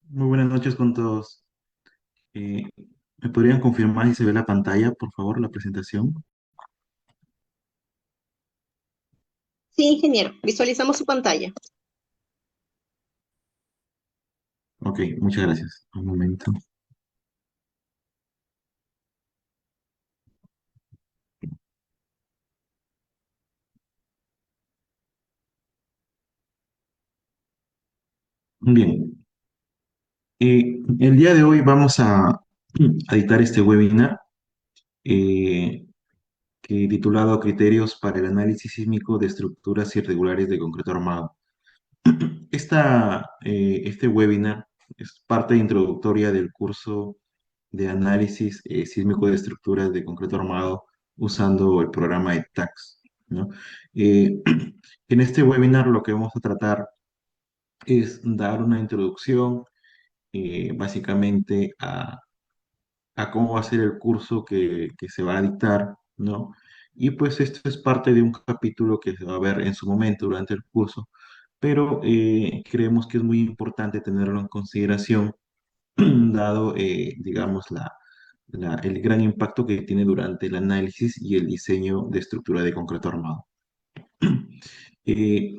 Muy buenas noches con todos. Eh, ¿Me podrían confirmar si se ve la pantalla, por favor, la presentación? Sí, ingeniero, visualizamos su pantalla. Ok, muchas gracias. Un momento. Bien, el día de hoy vamos a dictar este webinar eh, titulado Criterios para el análisis sísmico de estructuras irregulares de concreto armado. Este webinar es parte introductoria del curso de análisis sísmico de estructuras de concreto armado usando el programa de TAX, ¿no? Eh, en este webinar lo que vamos a tratar es dar una introducción básicamente a cómo va a ser el curso que se va a dictar, ¿no? Y pues esto es parte de un capítulo que se va a ver en su momento durante el curso, pero creemos que es muy importante tenerlo en consideración, dado, digamos, el gran impacto que tiene durante el análisis y el diseño de estructura de concreto armado. Eh,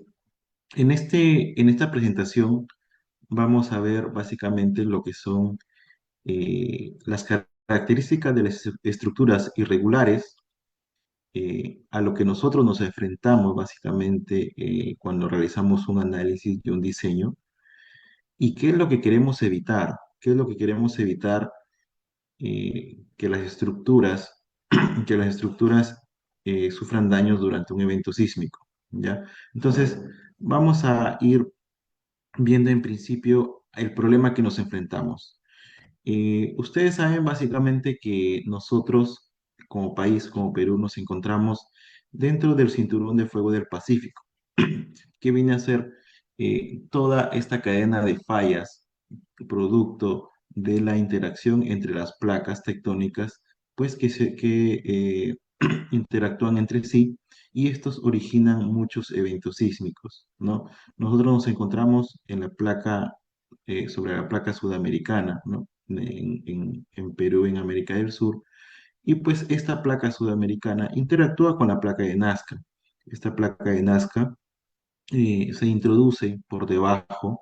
en esta presentación vamos a ver básicamente lo que son las características de las estructuras irregulares, a lo que nosotros nos enfrentamos básicamente cuando realizamos un análisis y un diseño, y qué es lo que queremos evitar, qué es lo que queremos evitar que las estructuras, que las estructuras sufran daños durante un evento sísmico, ¿ya? Entonces, vamos a ir viendo en principio el problema que nos enfrentamos. Ustedes saben básicamente que nosotros, como país, como Perú, nos encontramos dentro del cinturón de fuego del Pacífico, que viene a ser toda esta cadena de fallas producto de la interacción entre las placas tectónicas, pues que interactúan entre sí y estos originan muchos eventos sísmicos, ¿no? Nosotros nos encontramos en la placa, sobre la placa sudamericana, ¿no? En Perú, en América del Sur, y pues esta placa sudamericana interactúa con la placa de Nazca. Esta placa de Nazca se introduce por debajo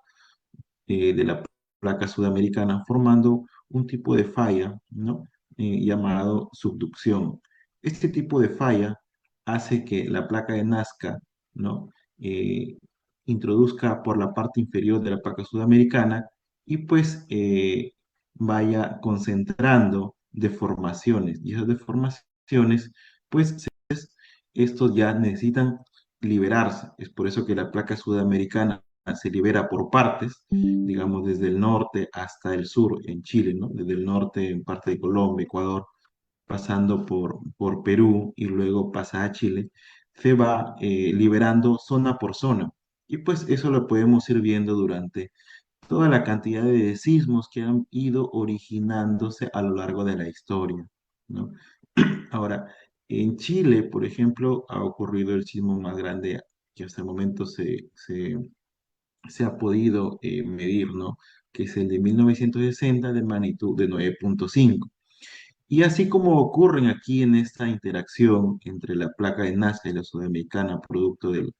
de la placa sudamericana, formando un tipo de falla, ¿no? Llamado subducción. Este tipo de falla hace que la placa de Nazca, ¿no? Eh, introduzca por la parte inferior de la placa sudamericana y pues vaya concentrando deformaciones. Y esas deformaciones, pues estos ya necesitan liberarse. Es por eso que la placa sudamericana se libera por partes, digamos desde el norte hasta el sur en Chile, ¿no? Desde el norte en parte de Colombia, Ecuador, pasando por Perú y luego pasa a Chile, se va liberando zona por zona. Y pues eso lo podemos ir viendo durante toda la cantidad de sismos que han ido originándose a lo largo de la historia, ¿no? Ahora, en Chile, por ejemplo, ha ocurrido el sismo más grande que hasta el momento se ha podido medir, ¿no? Que es el de 1960 de magnitud de 9,5. Y así como ocurren aquí en esta interacción entre la placa de Nazca y la sudamericana, producto de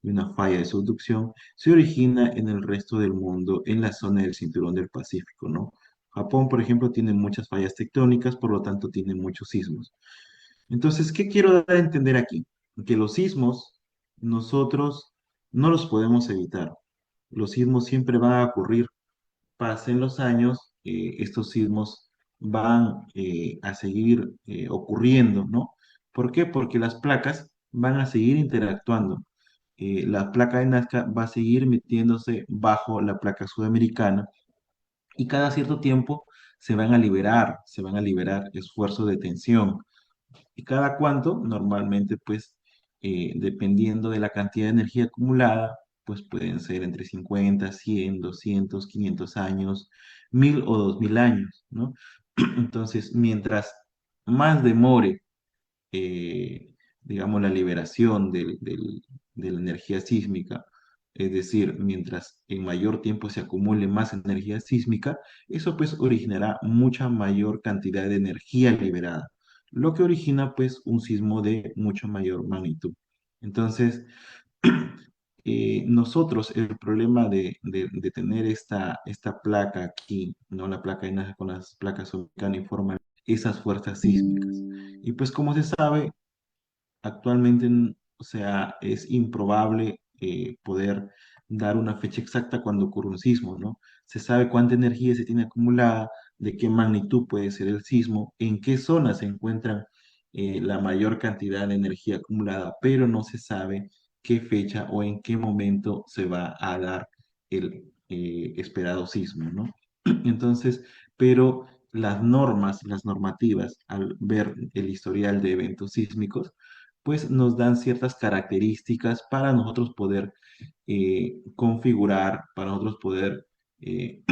una falla de subducción, se origina en el resto del mundo, en la zona del cinturón del Pacífico, ¿no? Japón, por ejemplo, tiene muchas fallas tectónicas, por lo tanto tiene muchos sismos. Entonces, ¿qué quiero dar a entender aquí? Que los sismos nosotros no los podemos evitar. Los sismos siempre van a ocurrir. Pasen los años, estos sismos van a seguir ocurriendo, ¿no? ¿Por qué? Porque las placas van a seguir interactuando. La placa de Nazca va a seguir metiéndose bajo la placa sudamericana y cada cierto tiempo se van a liberar esfuerzos de tensión. ¿Y cada cuánto? Normalmente, pues, dependiendo de la cantidad de energía acumulada, pues pueden ser entre 50, 100, 200, 500 años, 1000 o 2000 años, ¿no? Entonces, mientras más demore, digamos, la liberación de la energía sísmica, es decir, mientras en mayor tiempo se acumule más energía sísmica, eso pues originará mucha mayor cantidad de energía liberada, lo que origina pues un sismo de mucha mayor magnitud. Entonces, nosotros el problema de tener esta placa aquí, ¿no? La placa de Nazca con las placas forman esas fuerzas sísmicas. Y pues como se sabe, actualmente, o sea, es improbable poder dar una fecha exacta cuando ocurre un sismo, ¿no? Se sabe cuánta energía se tiene acumulada, de qué magnitud puede ser el sismo, en qué zona se encuentra la mayor cantidad de energía acumulada, pero no se sabe qué fecha o en qué momento se va a dar el esperado sismo, ¿no? Entonces, pero las normativas, al ver el historial de eventos sísmicos, pues nos dan ciertas características para nosotros poder configurar, para nosotros poder eh,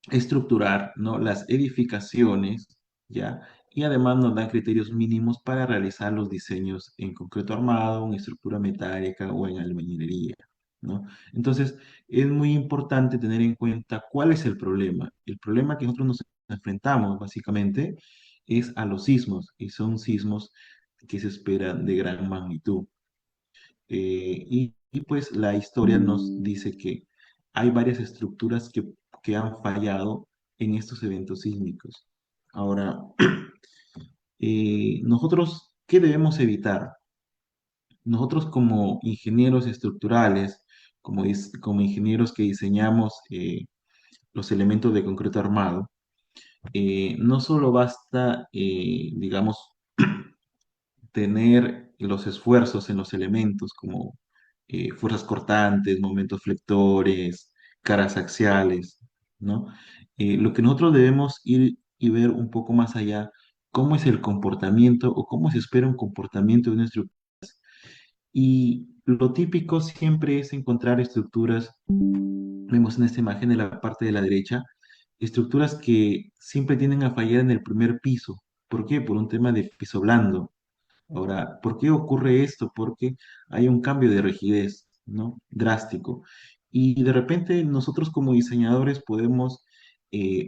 estructurar, ¿no? Las edificaciones, ¿ya? Y además nos dan criterios mínimos para realizar los diseños en concreto armado, en estructura metálica o en albañilería, ¿no? Entonces, es muy importante tener en cuenta cuál es el problema. El problema que nosotros nos enfrentamos, básicamente, es a los sismos, y son sismos que se esperan de gran magnitud. Y pues la historia nos dice que hay varias estructuras que han fallado en estos eventos sísmicos. Ahora, nosotros, ¿qué debemos evitar? Nosotros como ingenieros estructurales, como ingenieros que diseñamos los elementos de concreto armado, no solo basta, digamos, tener los esfuerzos en los elementos como fuerzas cortantes, momentos flectores, caras axiales, ¿no? Lo que nosotros debemos ir y ver un poco más allá, cómo es el comportamiento o cómo se espera un comportamiento de una estructura. Y lo típico siempre es encontrar estructuras, vemos en esta imagen de la parte de la derecha, estructuras que siempre tienden a fallar en el primer piso. ¿Por qué? Por un tema de piso blando. Ahora, ¿por qué ocurre esto? Porque hay un cambio de rigidez, ¿no? Drástico. Y de repente nosotros como diseñadores podemos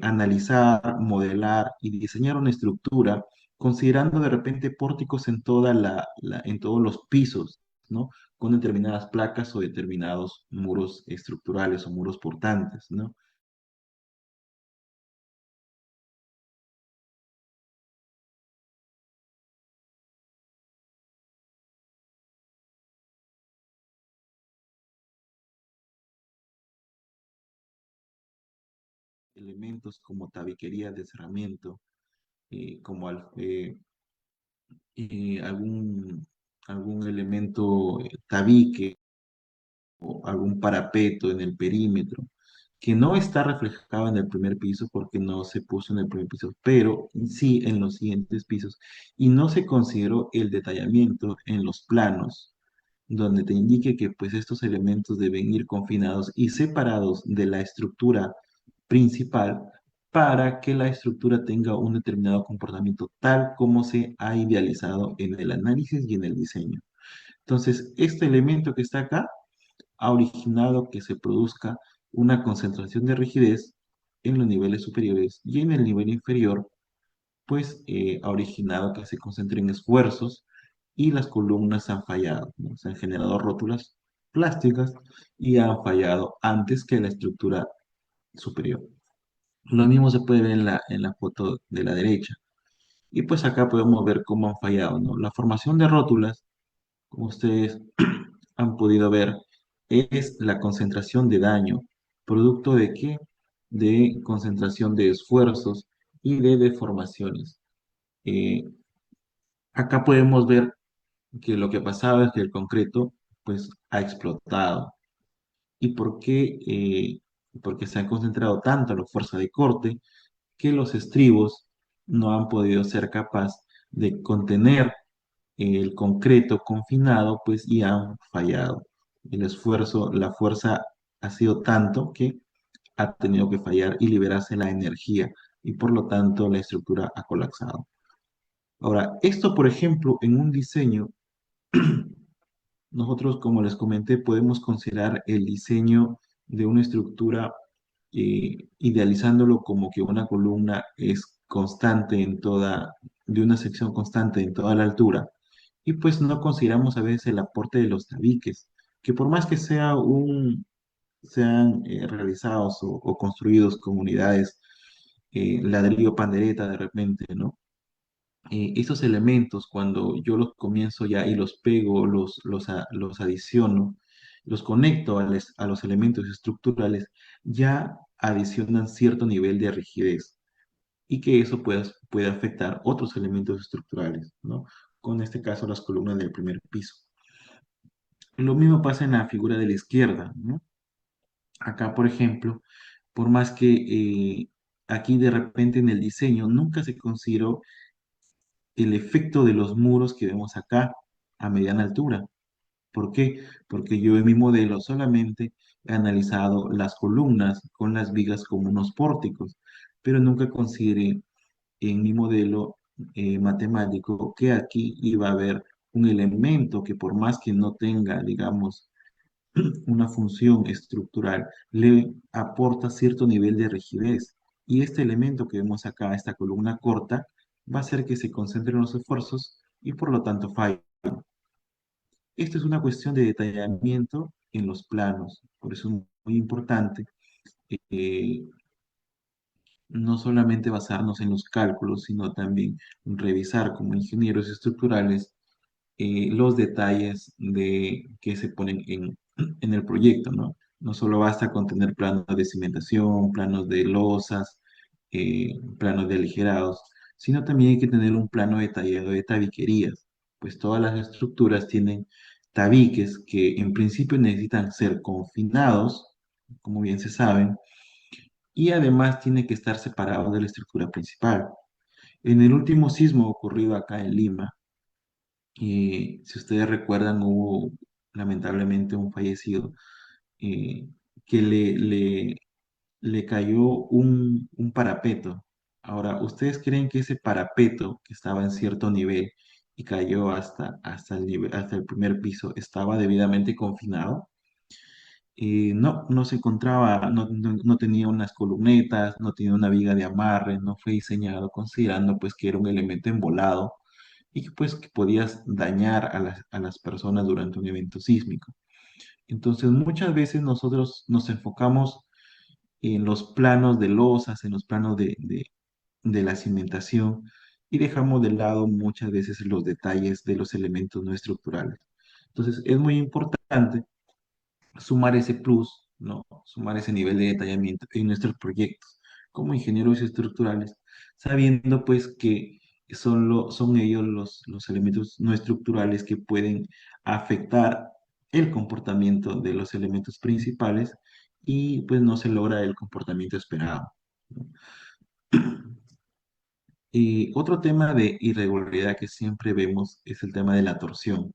analizar, modelar y diseñar una estructura considerando de repente pórticos en en todos los pisos, ¿no? Con determinadas placas o determinados muros estructurales o muros portantes, ¿no? Elementos como tabiquería de cerramiento, como algún elemento tabique o algún parapeto en el perímetro, que no está reflejado en el primer piso porque no se puso en el primer piso, pero sí en los siguientes pisos, y no se consideró el detallamiento en los planos, donde te indique que pues estos elementos deben ir confinados y separados de la estructura principal para que la estructura tenga un determinado comportamiento tal como se ha idealizado en el análisis y en el diseño. Entonces, este elemento que está acá ha originado que se produzca una concentración de rigidez en los niveles superiores y en el nivel inferior, pues ha originado que se concentren esfuerzos y las columnas han fallado, ¿no? Se han generado rótulas plásticas y han fallado antes que la estructura superior. Lo mismo se puede ver en la foto de la derecha. Y pues acá podemos ver cómo han fallado, ¿no? La formación de rótulas, como ustedes han podido ver, es la concentración de daño. ¿Producto de qué? De concentración de esfuerzos y de deformaciones. Eh, Acá podemos ver que lo que pasaba es que el concreto pues ha explotado. ¿Y por qué? Porque se ha concentrado tanto la fuerza de corte que los estribos no han podido ser capaz de contener el concreto confinado, pues y han fallado. El esfuerzo, la fuerza ha sido tanto que ha tenido que fallar y liberarse la energía y por lo tanto la estructura ha colapsado. Ahora, esto, por ejemplo, en un diseño Nosotros, como les comenté, podemos considerar el diseño de una estructura idealizándolo como que una columna es constante en toda, de una sección constante en toda la altura. Y pues no consideramos a veces el aporte de los tabiques, que por más que sean realizados o construidos con unidades ladrillo pandereta de repente, ¿no? Esos elementos, cuando yo los comienzo ya y los pego, los adiciono, los conecto a los elementos estructurales, ya adicionan cierto nivel de rigidez y que eso puede afectar otros elementos estructurales, ¿no? Con este caso las columnas del primer piso. Lo mismo pasa en la figura de la izquierda, ¿no? Acá, por ejemplo, por más que aquí de repente en el diseño nunca se consideró el efecto de los muros que vemos acá a mediana altura. ¿Por qué? Porque yo en mi modelo solamente he analizado las columnas con las vigas como unos pórticos, pero nunca consideré en mi modelo matemático que aquí iba a haber un elemento que por más que no tenga, digamos, una función estructural, le aporta cierto nivel de rigidez. Y este elemento que vemos acá, esta columna corta, va a hacer que se concentren los esfuerzos y por lo tanto falle. Esto es una cuestión de detallamiento en los planos, por eso es muy importante eh, no solamente basarnos en los cálculos, sino también revisar como ingenieros estructurales los detalles que se ponen en el proyecto, ¿no? No solo basta con tener planos de cimentación, planos de losas, planos de aligerados, sino también hay que tener un plano detallado de tabiquerías, pues todas las estructuras tienen tabiques que en principio necesitan ser confinados, como bien se saben, y además tiene que estar separado de la estructura principal. En el último sismo ocurrido acá en Lima, si ustedes recuerdan, hubo lamentablemente un fallecido eh, que le cayó un parapeto. Ahora, ¿ustedes creen que ese parapeto que estaba en cierto nivel y cayó hasta el primer piso estaba debidamente confinado? No, no se encontraba, no tenía unas columnetas, no tenía una viga de amarre, no fue diseñado considerando pues que era un elemento embolado y que pues que podías dañar a las personas durante un evento sísmico. Entonces muchas veces nosotros nos enfocamos en los planos de losas, en los planos de la cimentación y dejamos de lado muchas veces los detalles de los elementos no estructurales. Entonces es muy importante sumar ese plus, ¿no? Sumar ese nivel de detallamiento en nuestros proyectos como ingenieros estructurales, sabiendo pues que son ellos los elementos no estructurales que pueden afectar el comportamiento de los elementos principales y pues no se logra el comportamiento esperado, ¿no? Y otro tema de irregularidad que siempre vemos es el tema de la torsión.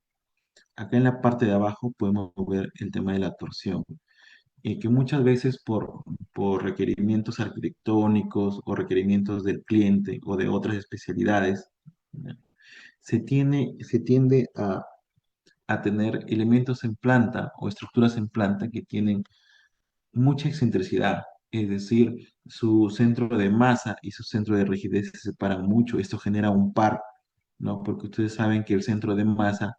Acá en la parte de abajo podemos ver el tema de la torsión que muchas veces por requerimientos arquitectónicos o requerimientos del cliente o de otras especialidades, ¿ya? Se tiende a tener elementos en planta o estructuras en planta que tienen mucha excentricidad, es decir, su centro de masa y su centro de rigidez se separan mucho. Esto genera un par, ¿no? Porque ustedes saben que el centro de masa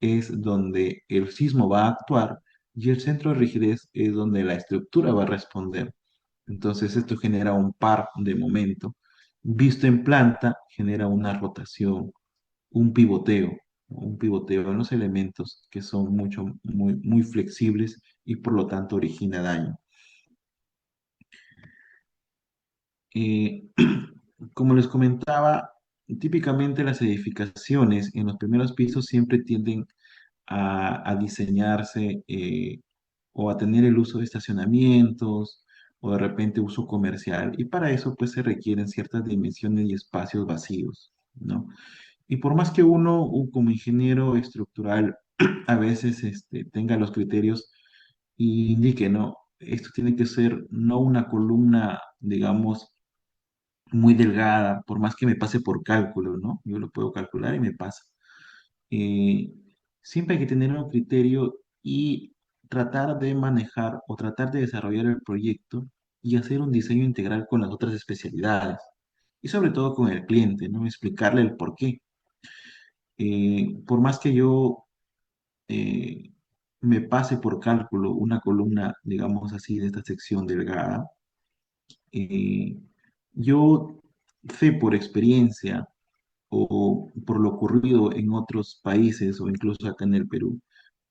es donde el sismo va a actuar y el centro de rigidez es donde la estructura va a responder. Entonces esto genera un par de momento. Visto en planta, genera una rotación, un pivoteo en los elementos que son muy flexibles y por lo tanto origina daño. Eh, como les comentaba, típicamente las edificaciones en los primeros pisos siempre tienden a diseñarse o a tener el uso de estacionamientos o de repente uso comercial. Y para eso pues se requieren ciertas dimensiones y espacios vacíos, ¿no? Y por más que uno como ingeniero estructural a veces tenga los criterios y indique, ¿no? Esto tiene que ser no una columna, digamos, muy delgada, por más que me pase por cálculo, ¿no? Yo lo puedo calcular y me pasa. siempre hay que tener un criterio y tratar de manejar o tratar de desarrollar el proyecto y hacer un diseño integral con las otras especialidades y sobre todo con el cliente, ¿no? Explicarle el por qué. Por más que yo eh, me pase por cálculo una columna, digamos así, de esta sección delgada, eh, yo sé por experiencia o por lo ocurrido en otros países o incluso acá en el Perú,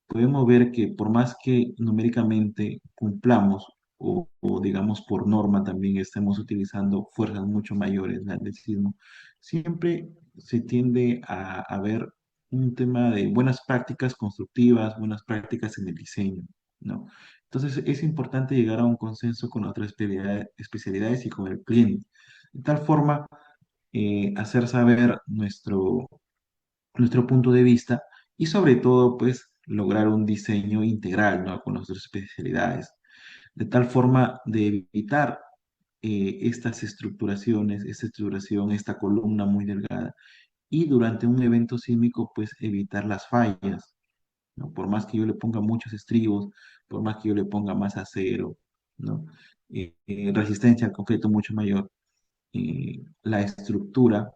podemos ver que por más que numéricamente cumplamos o digamos por norma también estemos utilizando fuerzas mucho mayores del atletismo, siempre se tiende a ver un tema de buenas prácticas constructivas, buenas prácticas en el diseño, ¿no? Entonces es importante llegar a un consenso con otras especialidades y con el cliente, de tal forma hacer saber nuestro punto de vista y sobre todo, pues, lograr un diseño integral, ¿no? Con nuestras especialidades, de tal forma de evitar estas estructuraciones, esta estructuración, esta columna muy delgada y durante un evento sísmico, pues, evitar las fallas, ¿no? Por más que yo le ponga muchos estribos, por más que yo le ponga más acero, ¿no? Resistencia al concreto mucho mayor, la estructura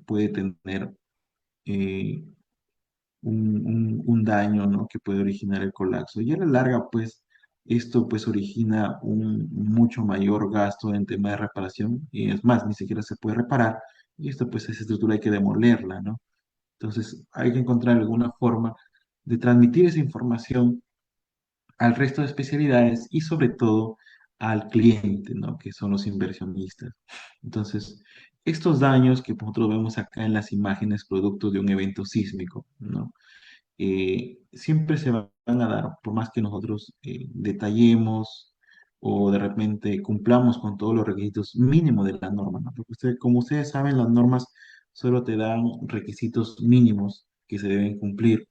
puede tener eh, un daño, ¿no? Que puede originar el colapso. Y a la larga, pues, esto pues origina un mucho mayor gasto en tema de reparación y es más, ni siquiera se puede reparar y esto pues esa estructura hay que demolerla, ¿no? Entonces hay que encontrar alguna forma de transmitir esa información al resto de especialidades y sobre todo al cliente, ¿no? Que son los inversionistas. Entonces, estos daños que nosotros vemos acá en las imágenes producto de un evento sísmico, ¿no? Siempre se van a dar, por más que nosotros detallemos o de repente cumplamos con todos los requisitos mínimos de la norma, ¿no? Porque como ustedes saben, las normas solo te dan requisitos mínimos que se deben cumplir,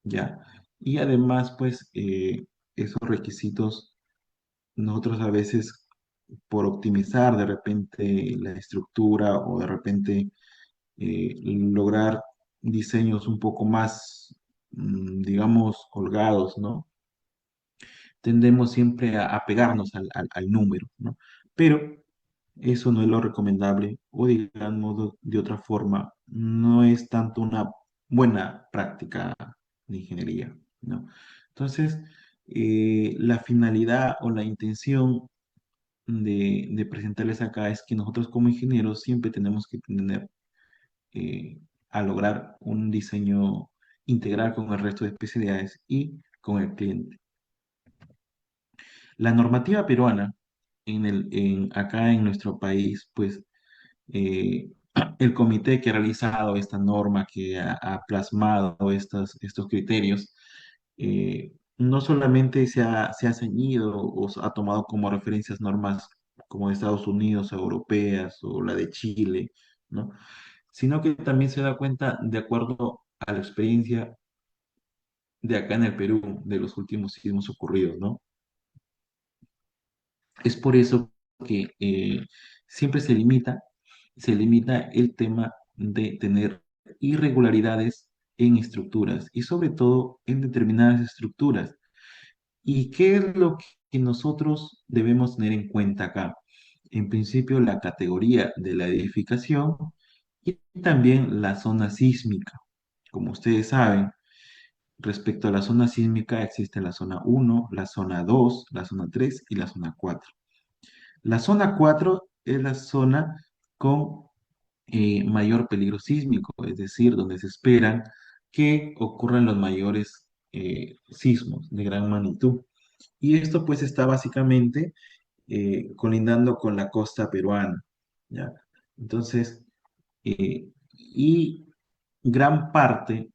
¿ya? Y además, pues, esos requisitos, nosotros a veces, por optimizar de repente la estructura o de repente lograr diseños un poco más, digamos, holgados, ¿no? Tendemos siempre a pegarnos al número, ¿no? Pero eso no es lo recomendable o digamos de otra forma, no es tanto una buena práctica de ingeniería, ¿no? Entonces, la finalidad o la intención de presentarles acá es que nosotros como ingenieros siempre tenemos que tener a lograr un diseño integral con el resto de especialidades y con el cliente. La normativa peruana acá en nuestro país, pues eh, el comité que ha realizado esta norma, que ha plasmado estos criterios, no solamente se ha ceñido o ha tomado como referencias normas como de Estados Unidos, europeas o la de Chile, ¿no? Sino que también se da cuenta de acuerdo a la experiencia de acá en el Perú, de los últimos sismos ocurridos, ¿no? Es por eso que siempre se limita el tema de tener irregularidades en estructuras y sobre todo en determinadas estructuras. ¿Y qué es lo que nosotros debemos tener en cuenta acá? En principio, la categoría de la edificación y también la zona sísmica. Como ustedes saben, respecto a la zona sísmica existe la zona 1, la zona 2, la zona 3 y la zona 4. La zona 4 es la zona con mayor peligro sísmico, es decir, donde se esperan que ocurran los mayores sismos de gran magnitud. Y esto pues está básicamente colindando con la costa peruana, ¿ya? Entonces, y gran parte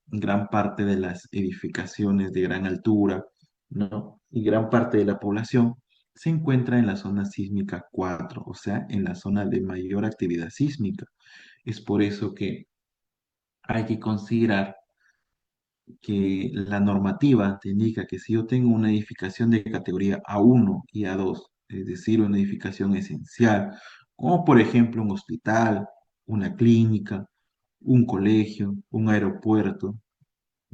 de las edificaciones de gran altura, ¿no? Y gran parte de la población se encuentra en la zona sísmica 4, o sea, en la zona de mayor actividad sísmica. Es por eso que hay que considerar que la normativa te indica que si yo tengo una edificación de categoría A1 y A2, es decir, una edificación esencial, como por ejemplo un hospital, una clínica, un colegio, un aeropuerto,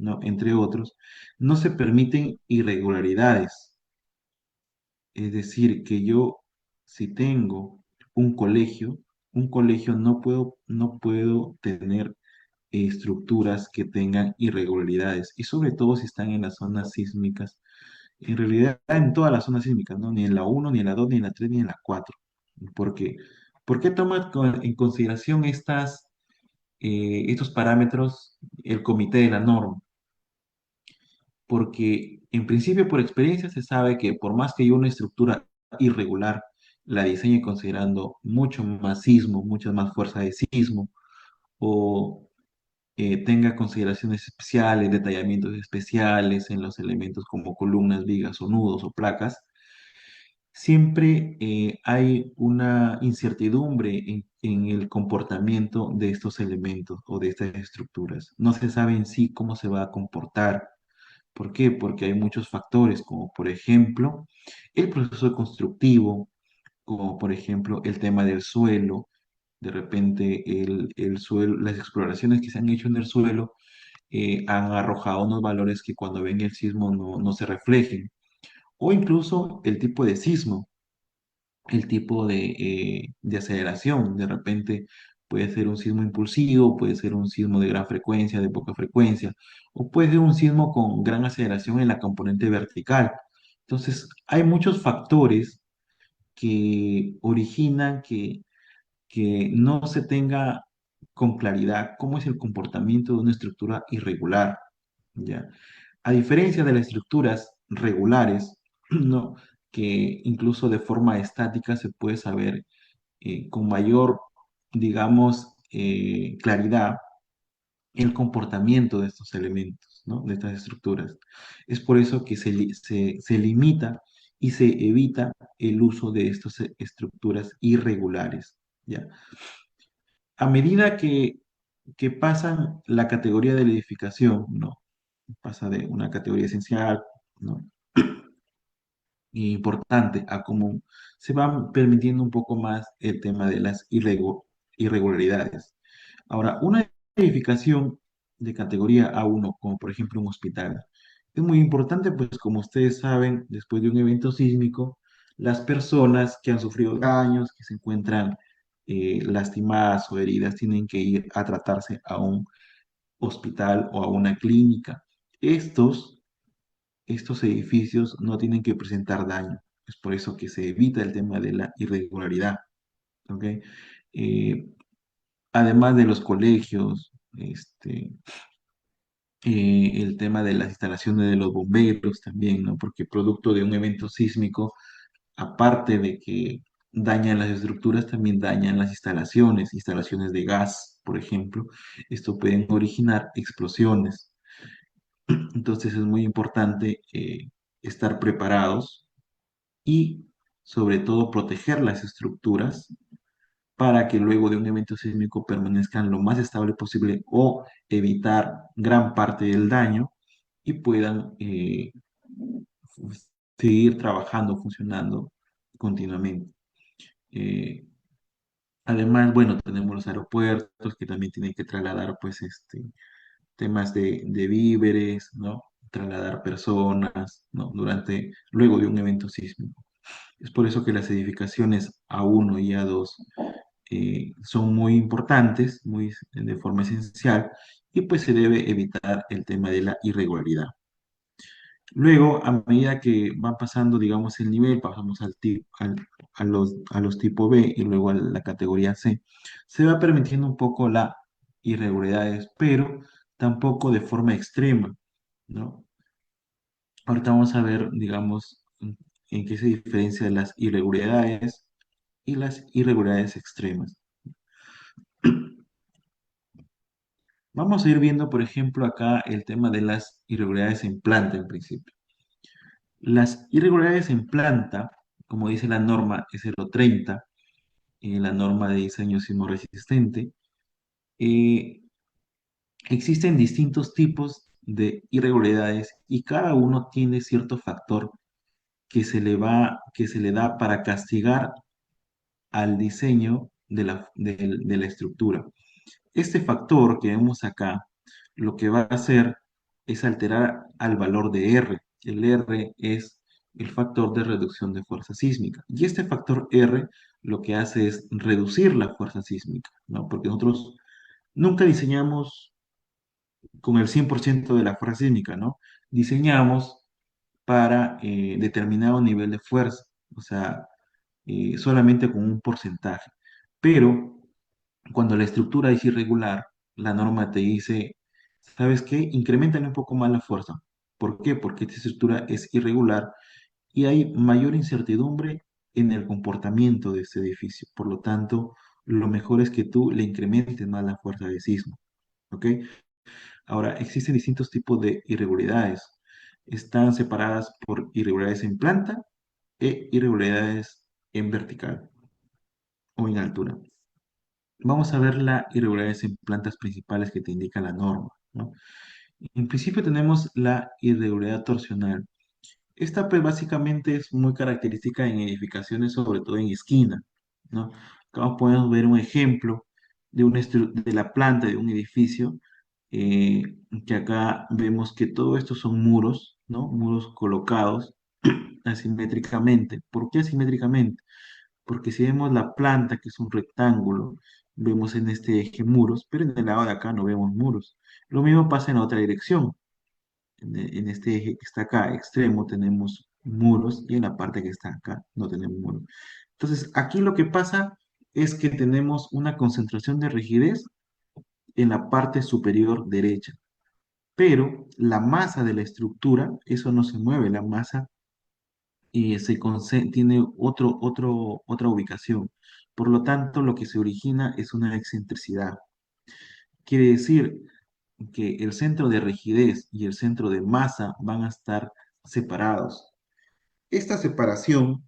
¿no? Entre otros, no se permiten irregularidades. Es decir, que yo, si tengo un colegio, un colegio no puedo tener estructuras que tengan irregularidades, y sobre todo si están en las zonas sísmicas, en realidad en todas las zonas sísmicas, ¿no? Ni en la uno ni en la 2 ni en la 3 ni en la 4. ¿Por qué? ¿Por qué toma en consideración estos parámetros el comité de la norma? Porque en principio por experiencia se sabe que por más que yo una estructura irregular la diseñe considerando mucho más sismo, mucha más fuerza de sismo, o tenga consideraciones especiales, detallamientos especiales en los elementos como columnas, vigas o nudos o placas, siempre hay una incertidumbre en el comportamiento de estos elementos o de estas estructuras. No se sabe en sí cómo se va a comportar. ¿Por qué? Porque hay muchos factores, como por ejemplo el proceso constructivo, como por ejemplo el tema del suelo. De repente el suelo, las exploraciones que se han hecho en el suelo han arrojado unos valores que cuando ven el sismo no se reflejen. O incluso el tipo de sismo, el tipo de aceleración. De repente puede ser un sismo impulsivo, puede ser un sismo de gran frecuencia, de poca frecuencia, o puede ser un sismo con gran aceleración en la componente vertical. Entonces, hay muchos factores que originan que no se tenga con claridad cómo es el comportamiento de una estructura irregular, ¿ya? A diferencia de las estructuras regulares, ¿no? Que incluso de forma estática se puede saber con mayor, digamos, claridad el comportamiento de estos elementos, ¿no? De estas estructuras. Es por eso que se limita y se evita el uso de estas estructuras irregulares, ¿ya? A medida que pasan la categoría de la edificación, ¿no? Pasa de una categoría esencial, ¿no? Importante a común, se va permitiendo un poco más el tema de las irregularidades. Ahora, una edificación de categoría A1, como por ejemplo un hospital, es muy importante, pues como ustedes saben, después de un evento sísmico, las personas que han sufrido daños, que se encuentran lastimadas o heridas, tienen que ir a tratarse a un hospital o a una clínica. Estos estos edificios no tienen que presentar daño. Es por eso que se evita el tema de la irregularidad. ¿Ok? Eh, Además de los colegios, el tema de las instalaciones de los bomberos también, ¿no? Porque producto de un evento sísmico, aparte de que dañan las estructuras, también dañan las instalaciones de gas, por ejemplo. Esto pueden originar explosiones. Entonces es muy importante estar preparados y sobre todo proteger las estructuras para que luego de un evento sísmico permanezcan lo más estable posible o evitar gran parte del daño y puedan seguir trabajando, funcionando continuamente. Eh, Además, bueno, tenemos los aeropuertos que también tienen que trasladar pues temas de víveres, ¿no? Trasladar personas, ¿no? Luego de un evento sísmico. Es por eso que las edificaciones A1 y A2 son muy importantes, de forma esencial, y pues se debe evitar el tema de la irregularidad. Luego, a medida que va pasando, digamos, el nivel, pasamos a los tipo B y luego a la categoría C, se va permitiendo un poco las irregularidades, pero tampoco de forma extrema, ¿no? Ahorita vamos a ver, digamos, en qué se diferencia las irregularidades y las irregularidades extremas. Vamos a ir viendo, por ejemplo, acá el tema de las irregularidades en planta en principio. Las irregularidades en planta, como dice la norma S030, la norma de diseño sismo resistente, eh, existen distintos tipos de irregularidades y cada uno tiene cierto factor que se le da para castigar al diseño de la estructura. Este factor que vemos acá, lo que va a hacer es alterar al valor de R. El R es el factor de reducción de fuerza sísmica. Y este factor R lo que hace es reducir la fuerza sísmica, ¿no? Porque nosotros nunca diseñamos con el 100% de la fuerza sísmica, ¿no? Diseñamos para determinado nivel de fuerza, o sea, solamente con un porcentaje. Pero cuando la estructura es irregular, la norma te dice, ¿sabes qué? Incrementan un poco más la fuerza. ¿Por qué? Porque esta estructura es irregular y hay mayor incertidumbre en el comportamiento de este edificio. Por lo tanto, lo mejor es que tú le incrementes más la fuerza de sismo. ¿Ok? Ahora, existen distintos tipos de irregularidades. Están separadas por irregularidades en planta e irregularidades en vertical o en altura. Vamos a ver las irregularidades en plantas principales que te indica la norma, ¿no? En principio tenemos la irregularidad torsional. Esta pues básicamente es muy característica en edificaciones, sobre todo en esquina, ¿no? Acá podemos ver un ejemplo de la planta de un edificio, eh, que acá vemos que todo esto son muros, ¿no? Muros colocados asimétricamente. ¿Por qué asimétricamente? Porque si vemos la planta, que es un rectángulo, vemos en este eje muros, pero en el lado de acá no vemos muros. Lo mismo pasa en la otra dirección. En este eje que está acá, extremo, tenemos muros y en la parte que está acá no tenemos muros. Entonces, aquí lo que pasa es que tenemos una concentración de rigidez en la parte superior derecha, pero la masa de la estructura, eso no se mueve, la masa tiene otra ubicación. Por lo tanto, lo que se origina es una excentricidad. Quiere decir que el centro de rigidez y el centro de masa van a estar separados. Esta separación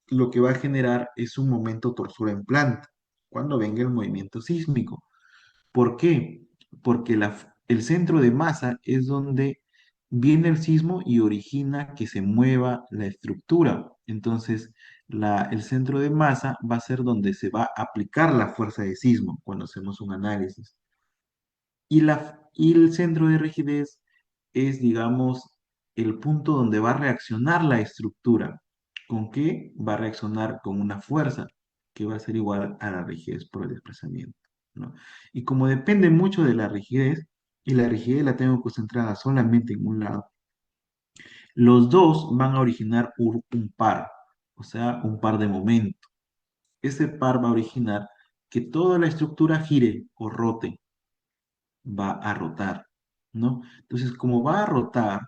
lo que va a generar es un momento torsura en planta, cuando venga el movimiento sísmico. ¿Por qué? Porque el centro de masa es donde viene el sismo y origina que se mueva la estructura. Entonces, el centro de masa va a ser donde se va a aplicar la fuerza de sismo cuando hacemos un análisis. Y el centro de rigidez es, digamos, el punto donde va a reaccionar la estructura. ¿Con qué? Va a reaccionar con una fuerza que va a ser igual a la rigidez por el desplazamiento, ¿no? Y como depende mucho de la rigidez, y la rigidez la tengo concentrada solamente en un lado, los dos van a originar un par, o sea, un par de momento. Ese par va a originar que toda la estructura gire o rote, va a rotar, ¿no? Entonces, como va a rotar,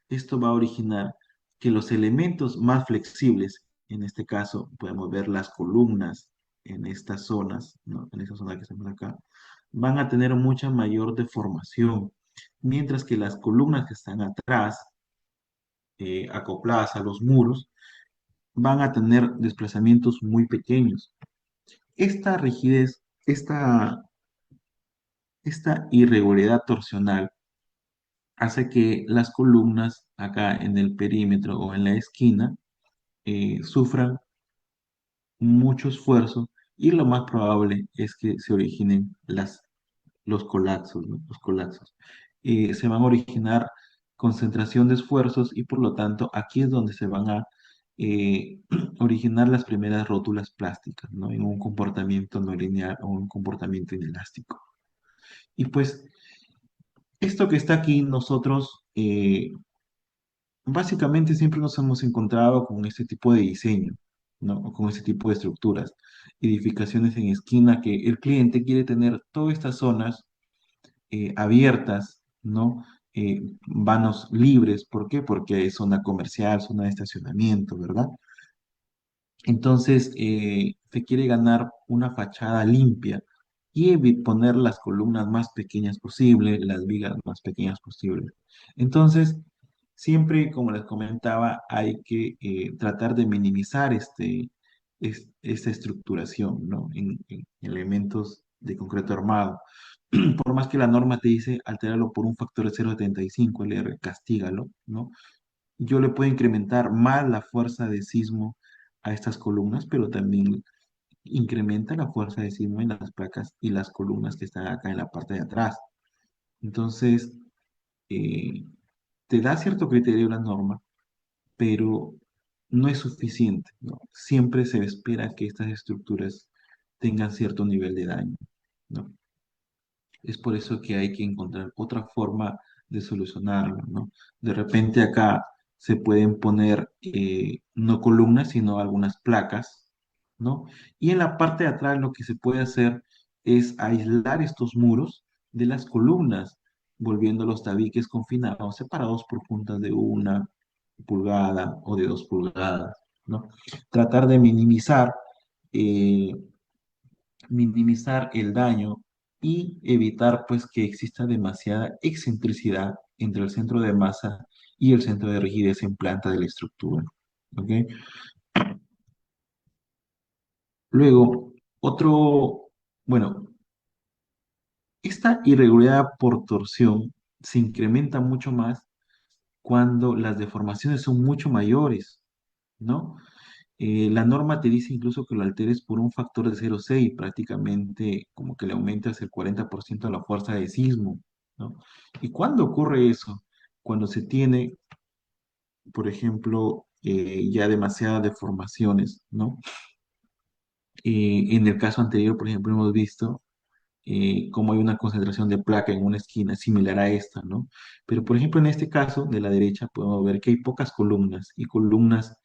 esto va a originar que los elementos más flexibles, en este caso podemos ver las columnas en estas zonas, ¿no? En esta zona que estamos acá, van a tener mucha mayor deformación, mientras que las columnas que están atrás, acopladas a los muros, van a tener desplazamientos muy pequeños. Esta rigidez, esta irregularidad torsional, hace que las columnas acá en el perímetro o en la esquina sufran mucho esfuerzo y lo más probable es que se originen los colapsos, ¿no? Los colapsos. Se van a originar concentración de esfuerzos y por lo tanto aquí es donde se van a originar las primeras rótulas plásticas, ¿no? En un comportamiento no lineal o un comportamiento inelástico. Y pues esto que está aquí nosotros básicamente siempre nos hemos encontrado con este tipo de diseño, ¿no? O con este tipo de estructuras, edificaciones en esquina que el cliente quiere tener todas estas zonas abiertas, ¿no? Vanos libres, ¿por qué? Porque es zona comercial, zona de estacionamiento, ¿verdad? Entonces, se quiere ganar una fachada limpia y poner las columnas más pequeñas posible, las vigas más pequeñas posibles. Entonces, siempre, como les comentaba, hay que tratar de minimizar esta estructuración, ¿no? En elementos de concreto armado. Por más que la norma te dice alterarlo por un factor de 0,75 LR, castígalo, ¿no? Yo le puedo incrementar más la fuerza de sismo a estas columnas, pero también incrementa la fuerza de sismo en las placas y las columnas que están acá en la parte de atrás. Entonces, te da cierto criterio la norma, pero no es suficiente, ¿no? Siempre se espera que estas estructuras tengan cierto nivel de daño, ¿no? Es por eso que hay que encontrar otra forma de solucionarlo, ¿no? De repente acá se pueden poner no columnas, sino algunas placas, ¿no? Y en la parte de atrás lo que se puede hacer es aislar estos muros de las columnas, volviendo los tabiques confinados, separados por puntas de 1 pulgada o de 2 pulgadas, ¿no? Tratar de eh, minimizar el daño y evitar pues que exista demasiada excentricidad entre el centro de masa y el centro de rigidez en planta de la estructura. ¿Ok? Luego, bueno, esta irregularidad por torsión se incrementa mucho más cuando las deformaciones son mucho mayores, ¿no? La norma te dice incluso que lo alteres por un factor de 0,6, prácticamente como que le aumentas el 40% a la fuerza de sismo, ¿no? ¿Y cuándo ocurre eso? Cuando se tiene, por ejemplo, ya demasiadas deformaciones, ¿no? En el caso anterior, por ejemplo, hemos visto cómo hay una concentración de placa en una esquina similar a esta, ¿no? Pero, por ejemplo, en este caso de la derecha podemos ver que hay pocas columnas y columnas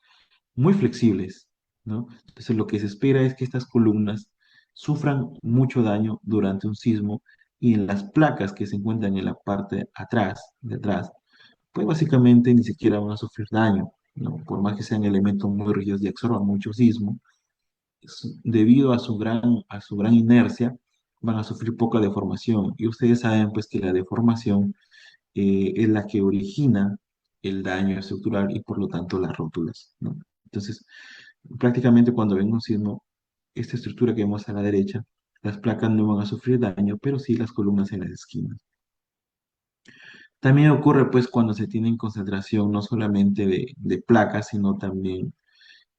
muy flexibles, ¿no? Entonces lo que se espera es que estas columnas sufran mucho daño durante un sismo y en las placas que se encuentran en la parte de atrás, pues básicamente ni siquiera van a sufrir daño, ¿no? Por más que sean elementos muy rígidos y absorban mucho sismo, debido a su gran inercia, van a sufrir poca deformación. Y ustedes saben pues que la deformación es la que origina el daño estructural y por lo tanto las rótulas, ¿no? Entonces, prácticamente cuando venga un sismo, esta estructura que vemos a la derecha, las placas no van a sufrir daño, pero sí las columnas en las esquinas. También ocurre pues cuando se tiene concentración no solamente de placas, sino también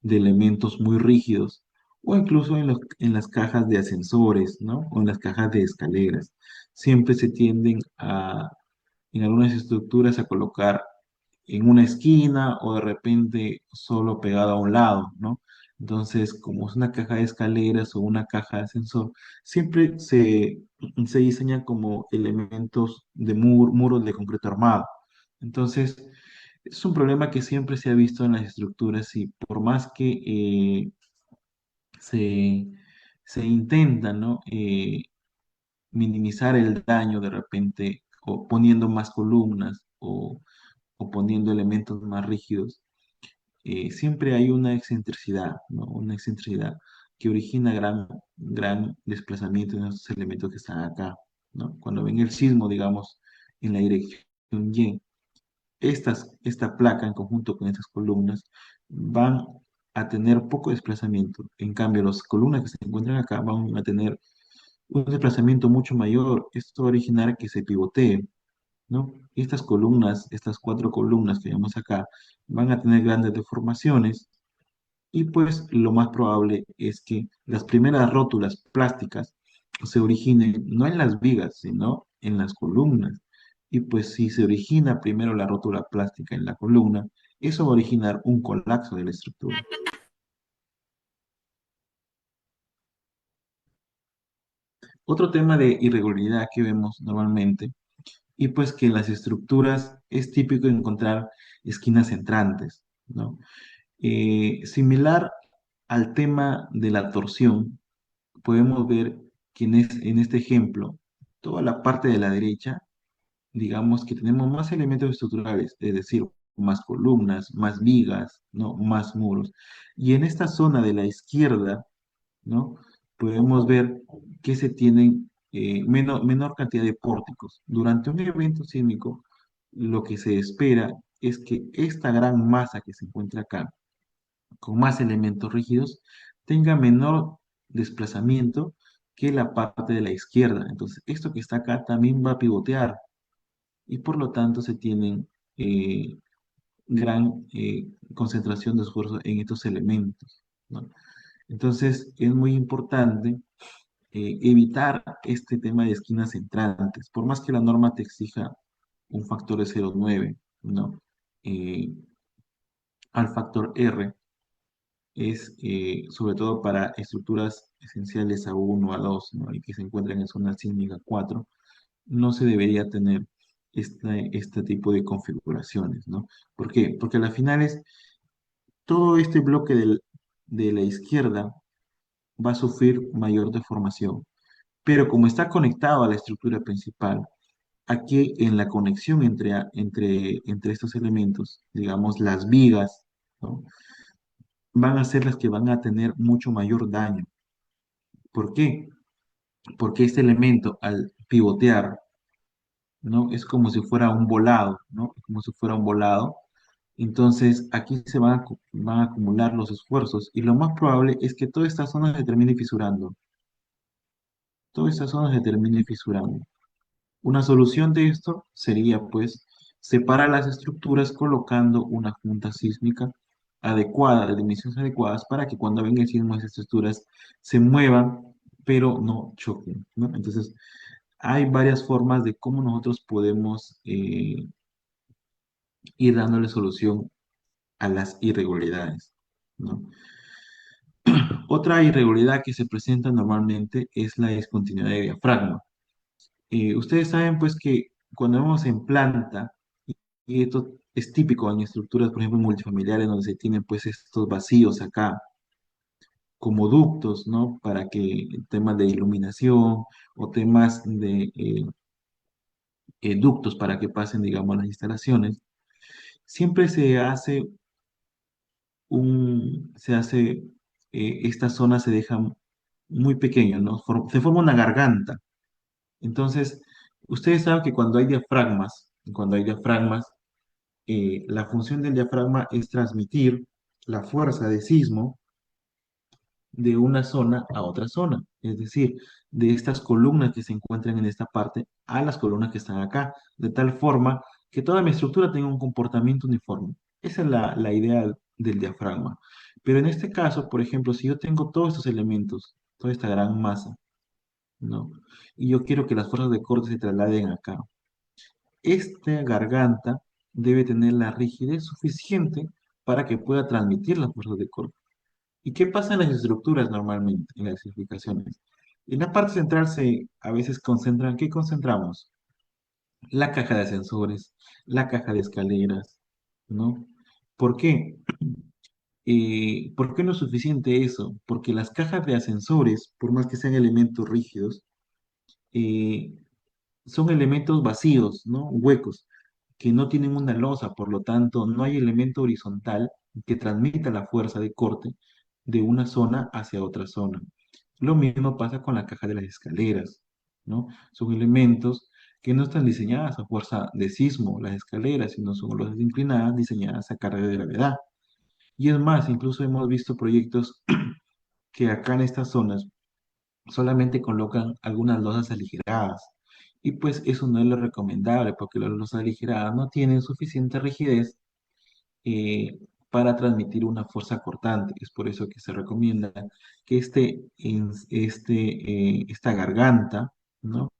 de elementos muy rígidos, o incluso en las cajas de ascensores, ¿no? O en las cajas de escaleras. Siempre se tienden en algunas estructuras a colocar en una esquina o de repente solo pegado a un lado, ¿no? Entonces, como es una caja de escaleras o una caja de ascensor, siempre se diseña como elementos de muros de concreto armado. Entonces, es un problema que siempre se ha visto en las estructuras y por más que se, se intenta, ¿no? Minimizar el daño de repente o poniendo más columnas o poniendo elementos más rígidos, siempre hay una excentricidad, ¿no? Una excentricidad que origina gran desplazamiento en estos elementos que están acá, ¿no? Cuando ven el sismo, digamos, en la dirección Y, esta placa en conjunto con estas columnas van a tener poco desplazamiento. En cambio, las columnas que se encuentran acá van a tener un desplazamiento mucho mayor. Esto va a originar que se pivotee, ¿no? Y estas columnas, estas 4 columnas que vemos acá, van a tener grandes deformaciones y pues lo más probable es que las primeras rótulas plásticas se originen no en las vigas, sino en las columnas. Y pues si se origina primero la rótula plástica en la columna, eso va a originar un colapso de la estructura. Otro tema de irregularidad que vemos normalmente, y pues que en las estructuras es típico encontrar esquinas entrantes, ¿no? Similar al tema de la torsión, podemos ver que en este ejemplo, toda la parte de la derecha, digamos que tenemos más elementos estructurales, es decir, más columnas, más vigas, ¿no? Más muros. Y en esta zona de la izquierda, ¿no? Podemos ver que se tienen menor cantidad de pórticos. Durante un evento sísmico, lo que se espera es que esta gran masa que se encuentra acá, con más elementos rígidos, tenga menor desplazamiento que la parte de la izquierda. Entonces, esto que está acá también va a pivotear y por lo tanto se tienen eh, gran concentración de esfuerzo en estos elementos, ¿no? Entonces, es muy importante evitar este tema de esquinas entrantes, por más que la norma te exija un factor de 0,9. ¿no? Eh, al factor R es sobre todo para estructuras esenciales A1, A2, ¿no? Y que se encuentran en zona sísmica 4, no se debería tener este tipo de configuraciones, ¿no? ¿Por qué? Porque a la final es todo este bloque de la izquierda va a sufrir mayor deformación, pero como está conectado a la estructura principal, aquí en la conexión entre estos elementos, digamos las vigas, ¿no? Van a ser las que van a tener mucho mayor daño. ¿Por qué? Porque este elemento al pivotear, ¿no? Es como si fuera un volado, ¿no? Como si fuera un volado. Entonces, aquí van a acumular los esfuerzos y lo más probable es que toda esta zona se termine fisurando. Toda esta zona se termine fisurando. Una solución de esto sería, pues, separar las estructuras colocando una junta sísmica adecuada, de dimensiones adecuadas, para que cuando venga el sismo esas estructuras se muevan, pero no choquen, ¿no? Entonces, hay varias formas de cómo nosotros podemos ir dándole solución a las irregularidades, ¿no? Otra irregularidad que se presenta normalmente es la discontinuidad de diafragma. Ustedes saben pues que cuando vemos en planta, y esto es típico en estructuras, por ejemplo, multifamiliares, donde se tienen pues estos vacíos acá, como ductos, ¿no? Para que temas de iluminación o temas de ductos para que pasen, digamos, las instalaciones, siempre esta zona se deja muy pequeña, ¿no? Se forma una garganta. Entonces, ustedes saben que cuando hay diafragmas, la función del diafragma es transmitir la fuerza de sismo de una zona a otra zona, es decir, de estas columnas que se encuentran en esta parte a las columnas que están acá, de tal forma que toda mi estructura tenga un comportamiento uniforme. Esa es la idea del diafragma. Pero en este caso, por ejemplo, si yo tengo todos estos elementos, toda esta gran masa, ¿no? Y yo quiero que las fuerzas de corte se trasladen acá. Esta garganta debe tener la rigidez suficiente para que pueda transmitir las fuerzas de corte. ¿Y qué pasa en las estructuras normalmente, en las edificaciones? En la parte central a veces concentran, ¿qué concentramos? La caja de ascensores, la caja de escaleras, ¿no? ¿Por qué? ¿Por qué no es suficiente eso? Porque las cajas de ascensores, por más que sean elementos rígidos, eh, son elementos vacíos, ¿no? Huecos, que no tienen una losa, por lo tanto, no hay elemento horizontal que transmita la fuerza de corte de una zona hacia otra zona. Lo mismo pasa con la caja de las escaleras, ¿no? Son elementos que no están diseñadas a fuerza de sismo, las escaleras, sino son losas inclinadas diseñadas a carga de gravedad. Y es más, incluso hemos visto proyectos que acá en estas zonas solamente colocan algunas losas aligeradas. Y pues eso no es lo recomendable porque las losas aligeradas no tienen suficiente rigidez eh, para transmitir una fuerza cortante. Es por eso que se recomienda que esta garganta, ¿no?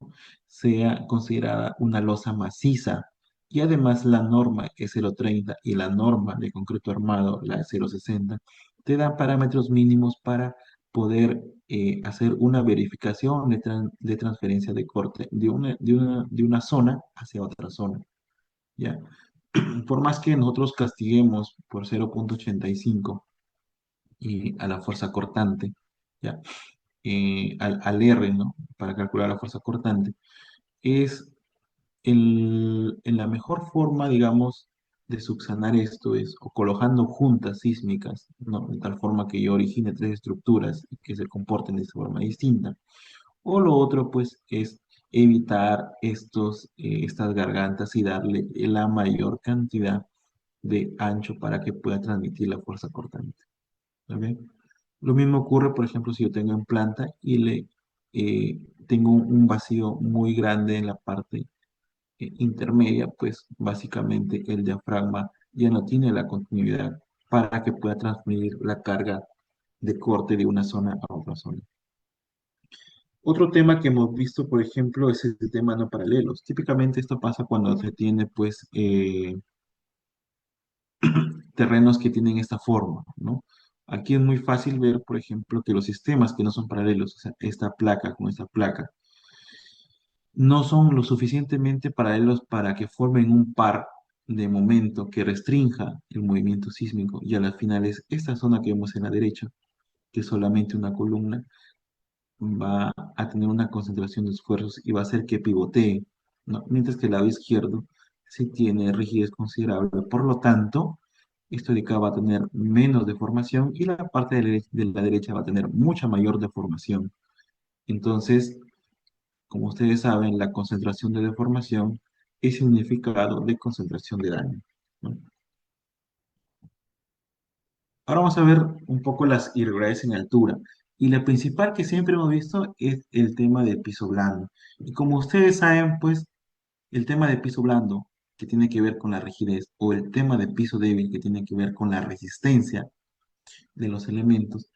sea considerada una losa maciza. Y además la norma E030 y la norma de concreto armado, la E060, te dan parámetros mínimos para poder hacer una verificación de transferencia de corte de una zona hacia otra zona. ¿Ya? Por más que nosotros castiguemos por 0,85 y a la fuerza cortante, ¿ya? Al R, ¿no? Para calcular la fuerza cortante, es en la mejor forma, digamos, de subsanar esto es o colocando juntas sísmicas, ¿no? De tal forma que yo origine tres estructuras y que se comporten de forma distinta. O lo otro, pues, es evitar estas gargantas y darle la mayor cantidad de ancho para que pueda transmitir la fuerza cortante. ¿Ok? Lo mismo ocurre, por ejemplo, si yo tengo en planta y tengo un vacío muy grande en la parte intermedia, pues básicamente el diafragma ya no tiene la continuidad para que pueda transmitir la carga de corte de una zona a otra zona. Otro tema que hemos visto, por ejemplo, es el tema no paralelos. Típicamente esto pasa cuando se tiene, pues, terrenos que tienen esta forma, ¿no? Aquí es muy fácil ver, por ejemplo, que los sistemas que no son paralelos, o sea, esta placa con esta placa, no son lo suficientemente paralelos para que formen un par de momento que restrinja el movimiento sísmico. Y a las finales, esta zona que vemos en la derecha, que es solamente una columna, va a tener una concentración de esfuerzos y va a hacer que pivotee, ¿no? Mientras que el lado izquierdo sí tiene rigidez considerable. Por lo tanto, esto de acá va a tener menos deformación y la parte de la derecha va a tener mucha mayor deformación. Entonces, como ustedes saben, la concentración de deformación es significado de concentración de daño, ¿no? Ahora vamos a ver un poco las irregularidades en altura. Y la principal que siempre hemos visto es el tema del piso blando. Y como ustedes saben, pues el tema de piso blando, que tiene que ver con la rigidez, o el tema de piso débil, que tiene que ver con la resistencia de los elementos,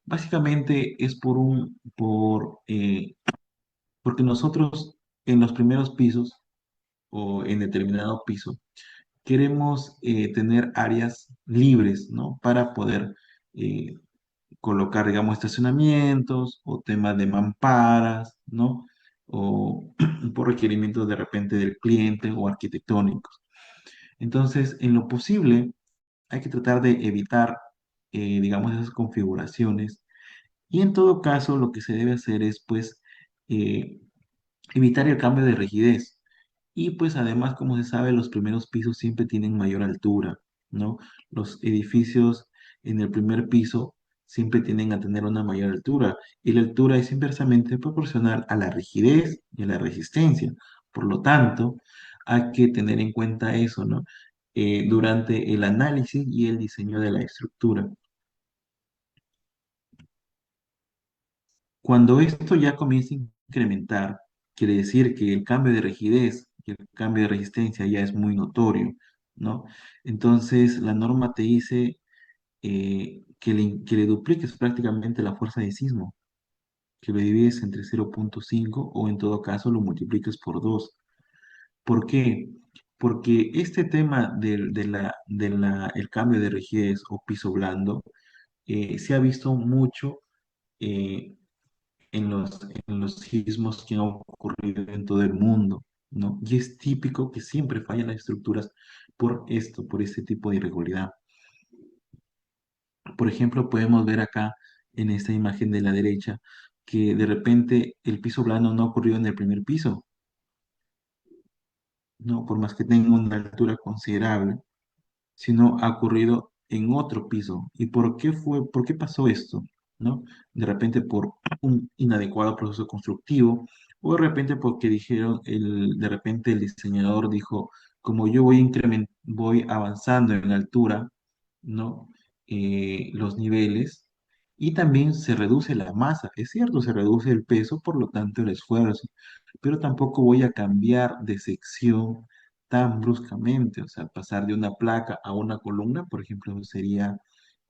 básicamente es porque nosotros en los primeros pisos o en determinado piso queremos tener áreas libres, ¿no? Para poder eh, colocar, digamos, estacionamientos o temas de mamparas, ¿no? O por requerimientos de repente del cliente o arquitectónicos. Entonces, en lo posible, hay que tratar de evitar, digamos, esas configuraciones. Y en todo caso, lo que se debe hacer es, pues, eh, evitar el cambio de rigidez. Y pues además, como se sabe, los primeros pisos siempre tienen mayor altura, ¿no? Los edificios en el primer piso siempre tienden a tener una mayor altura y la altura es inversamente proporcional a la rigidez y a la resistencia. Por lo tanto, hay que tener en cuenta eso, ¿no? Durante el análisis y el diseño de la estructura. Cuando esto ya comienza a incrementar, quiere decir que el cambio de rigidez y el cambio de resistencia ya es muy notorio, ¿no? Entonces, la norma te dice que le dupliques prácticamente la fuerza de sismo, que lo divides entre 0,5 o en todo caso lo multipliques por 2. ¿Por qué? Porque este tema el cambio de rigidez o piso blando se ha visto mucho eh, en los sismos que han ocurrido en todo el mundo, ¿no? Y es típico que siempre fallan las estructuras por esto, por este tipo de irregularidad. Por ejemplo, podemos ver acá en esta imagen de la derecha que de repente el piso blando no ocurrió en el primer piso, ¿no? Por más que tenga una altura considerable, sino ha ocurrido en otro piso. ¿Y por qué pasó esto? ¿No? De repente por un inadecuado proceso constructivo, o de repente porque de repente el diseñador dijo, como yo voy avanzando en altura, ¿no? Los niveles, y también se reduce la masa. Es cierto, se reduce el peso, por lo tanto el esfuerzo, pero tampoco voy a cambiar de sección tan bruscamente, o sea, pasar de una placa a una columna, por ejemplo, sería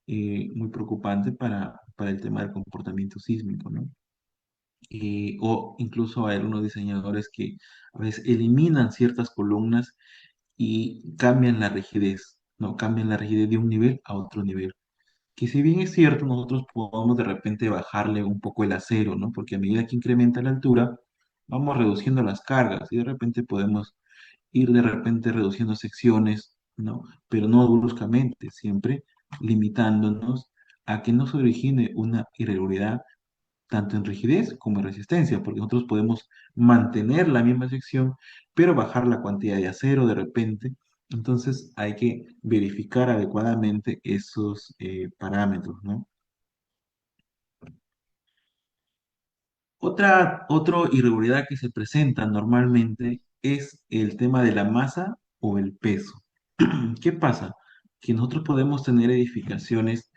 muy preocupante para el tema del comportamiento sísmico, ¿no? O incluso hay algunos diseñadores que a veces eliminan ciertas columnas y cambian la rigidez, ¿no? Cambian la rigidez de un nivel a otro nivel. Que si bien es cierto, nosotros podemos de repente bajarle un poco el acero, ¿no? Porque a medida que incrementa la altura, vamos reduciendo las cargas y de repente podemos ir de repente reduciendo secciones, ¿no? Pero no bruscamente, siempre limitándonos a que no se origine una irregularidad tanto en rigidez como en resistencia, porque nosotros podemos mantener la misma sección, pero bajar la cantidad de acero de repente. Entonces hay que verificar adecuadamente esos parámetros, ¿no? Otra irregularidad que se presenta normalmente es el tema de la masa o el peso. ¿Qué pasa? Que nosotros podemos tener edificaciones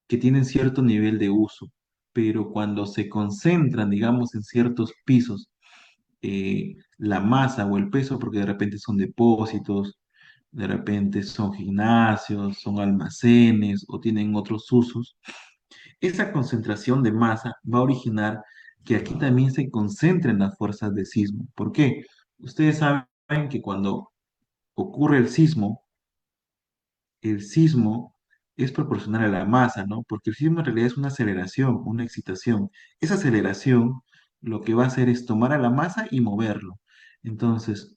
que tienen cierto nivel de uso, pero cuando se concentran, digamos, en ciertos pisos, la masa o el peso, porque de repente son depósitos, de repente son gimnasios, son almacenes o tienen otros usos, esa concentración de masa va a originar que aquí también se concentren las fuerzas de sismo. ¿Por qué? Ustedes saben que cuando ocurre el sismo, el sismo es proporcional a la masa, ¿no? Porque el sismo en realidad es una aceleración, una excitación. Esa aceleración lo que va a hacer es tomar a la masa y moverlo. Entonces,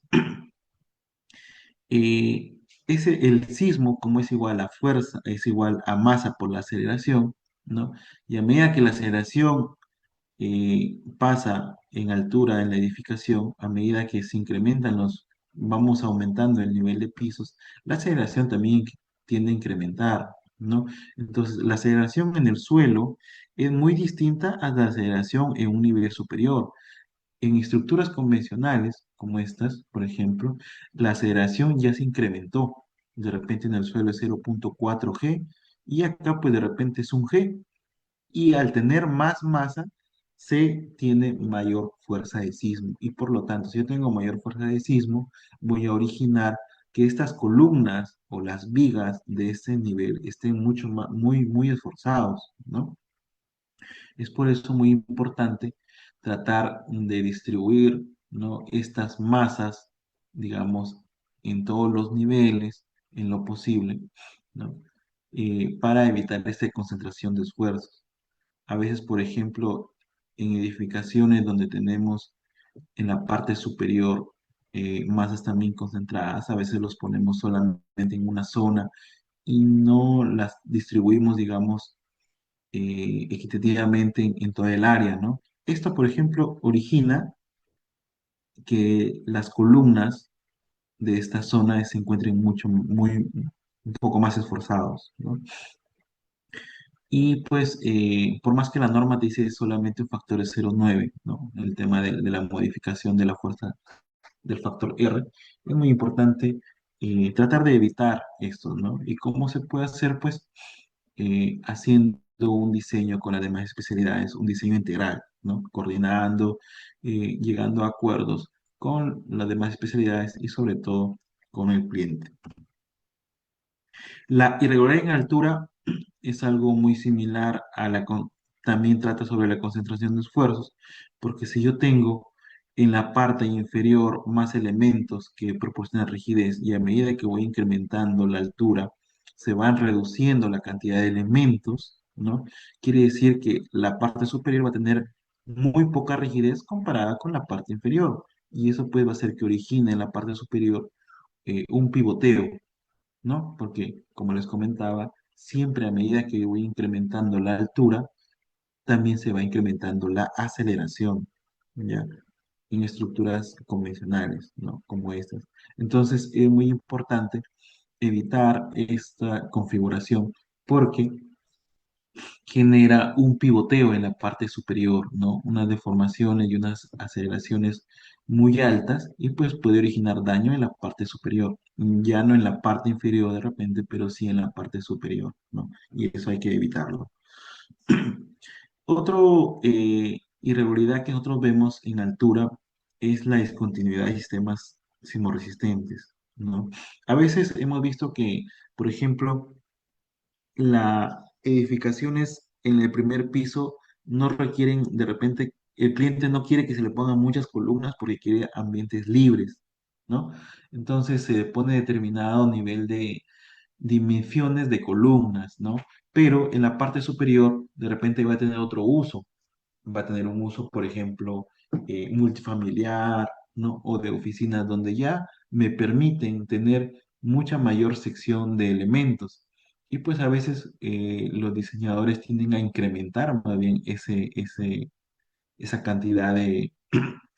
eh, el sismo, como es igual a fuerza, es igual a masa por la aceleración, ¿no? Y a medida que la aceleración pasa en altura en la edificación, a medida que se incrementan vamos aumentando el nivel de pisos, la aceleración también tiende a incrementar, ¿no? Entonces, la aceleración en el suelo es muy distinta a la aceleración en un nivel superior. En estructuras convencionales, como estas, por ejemplo, la aceleración ya se incrementó. De repente en el suelo es 0,4 G y acá pues de repente es un G. Y al tener más masa, se tiene mayor fuerza de sismo. Y por lo tanto, si yo tengo mayor fuerza de sismo, voy a originar que estas columnas o las vigas de este nivel estén mucho más, muy esforzados, ¿no? Es por eso muy importante tratar de distribuir, ¿no? Estas masas, digamos, en todos los niveles, en lo posible, ¿no? Para evitar esta concentración de esfuerzos. A veces, por ejemplo, en edificaciones donde tenemos en la parte superior masas también concentradas, a veces los ponemos solamente en una zona y no las distribuimos, digamos, equitativamente en toda el área, ¿no? Esto, por ejemplo, origina que las columnas de esta zona se encuentren un poco más esforzados, ¿no? Y pues, por más que la norma dice solamente un factor es 0,9, ¿no? El tema de la modificación de la fuerza del factor R, es muy importante tratar de evitar esto, ¿no? ¿Y cómo se puede hacer? Pues haciendo un diseño con las demás especialidades, un diseño integral, ¿no? Coordinando, llegando a acuerdos con las demás especialidades y sobre todo con el cliente. La irregularidad en altura es algo muy similar a también trata sobre la concentración de esfuerzos, porque si yo tengo en la parte inferior más elementos que proporcionan rigidez y a medida que voy incrementando la altura, se van reduciendo la cantidad de elementos, ¿no? Quiere decir que la parte superior va a tener muy poca rigidez comparada con la parte inferior, y eso puede hacer que origine en la parte superior un pivoteo, ¿no? Porque, como les comentaba, siempre a medida que voy incrementando la altura, también se va incrementando la aceleración, ¿ya? En estructuras convencionales, ¿no? Como estas. Entonces, es muy importante evitar esta configuración porque genera un pivoteo en la parte superior, ¿no? Unas deformaciones y unas aceleraciones muy altas y pues puede originar daño en la parte superior, ya no en la parte inferior de repente, pero sí en la parte superior, ¿no? Y eso hay que evitarlo. Otro irregularidad que nosotros vemos en altura es la discontinuidad de sistemas sismorresistentes, ¿no? A veces hemos visto que, por ejemplo, las edificaciones en el primer piso no requieren, de repente, el cliente no quiere que se le pongan muchas columnas porque quiere ambientes libres, ¿no? Entonces se pone determinado nivel de dimensiones de columnas, ¿no? Pero en la parte superior, de repente va a tener otro uso, va a tener un uso, por ejemplo, multifamiliar, ¿no? O de oficinas donde ya me permiten tener mucha mayor sección de elementos. Y pues a veces los diseñadores tienden a incrementar más bien esa cantidad de,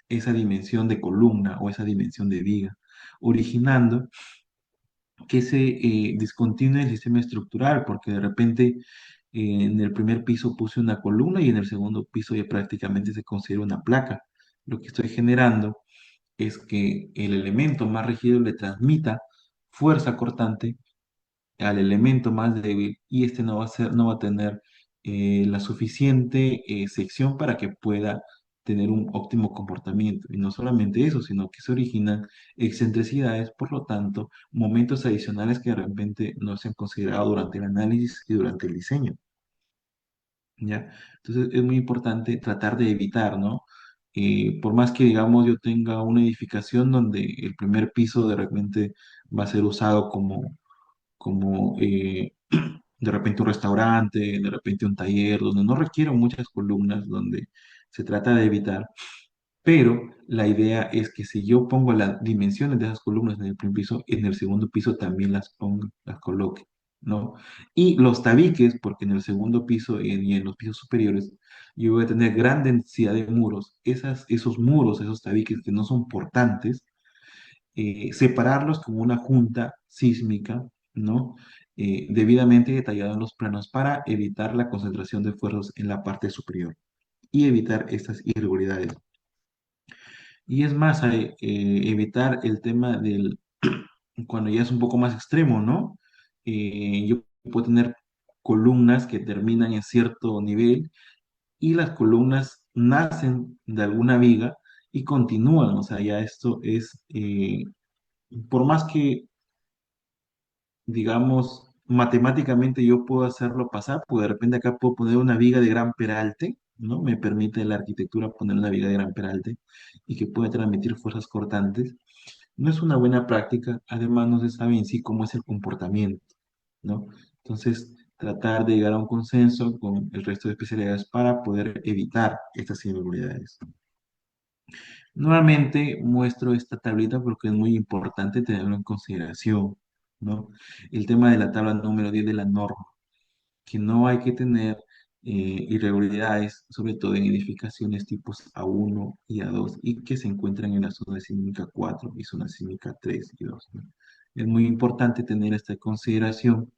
esa dimensión de columna o esa dimensión de viga, originando que se discontinúe el sistema estructural, porque de repente en el primer piso puse una columna y en el segundo piso ya prácticamente se considera una placa. Lo que estoy generando es que el elemento más rígido le transmita fuerza cortante al elemento más débil y este no va a tener la suficiente sección para que pueda tener un óptimo comportamiento. Y no solamente eso, sino que se originan excentricidades, por lo tanto, momentos adicionales que de repente no se han considerado durante el análisis y durante el diseño. ¿Ya? Entonces es muy importante tratar de evitar, ¿no? Por más que, digamos, yo tenga una edificación donde el primer piso de repente va a ser usado como de repente un restaurante, de repente un taller, donde no requiero muchas columnas, donde se trata de evitar, pero la idea es que si yo pongo las dimensiones de esas columnas en el primer piso, en el segundo piso también las ponga, las coloque, ¿no? Y los tabiques, porque en el segundo piso y en los pisos superiores, yo voy a tener gran densidad de muros. Esos muros, esos tabiques que no son portantes, separarlos como una junta sísmica, ¿no? Debidamente detallado en los planos para evitar la concentración de fuerzas en la parte superior y evitar estas irregularidades. Y es más, evitar el tema del, cuando ya es un poco más extremo, ¿no? Yo puedo tener columnas que terminan en cierto nivel y las columnas nacen de alguna viga y continúan, o sea, ya esto es, por más que, digamos, matemáticamente yo puedo hacerlo pasar, porque de repente acá puedo poner una viga de gran peralte, ¿no? Me permite la arquitectura poner una viga de gran peralte y que puede transmitir fuerzas cortantes. No es una buena práctica, además no se sabe en sí cómo es el comportamiento, ¿no? Entonces, tratar de llegar a un consenso con el resto de especialidades para poder evitar estas irregularidades. Nuevamente muestro esta tablita porque es muy importante tenerlo en consideración, ¿no? El tema de la tabla número 10 de la norma, que no hay que tener irregularidades, sobre todo en edificaciones tipos A1 y A2, y que se encuentran en la zona sísmica 4 y zona sísmica 3 y 2, ¿no? Es muy importante tener esta consideración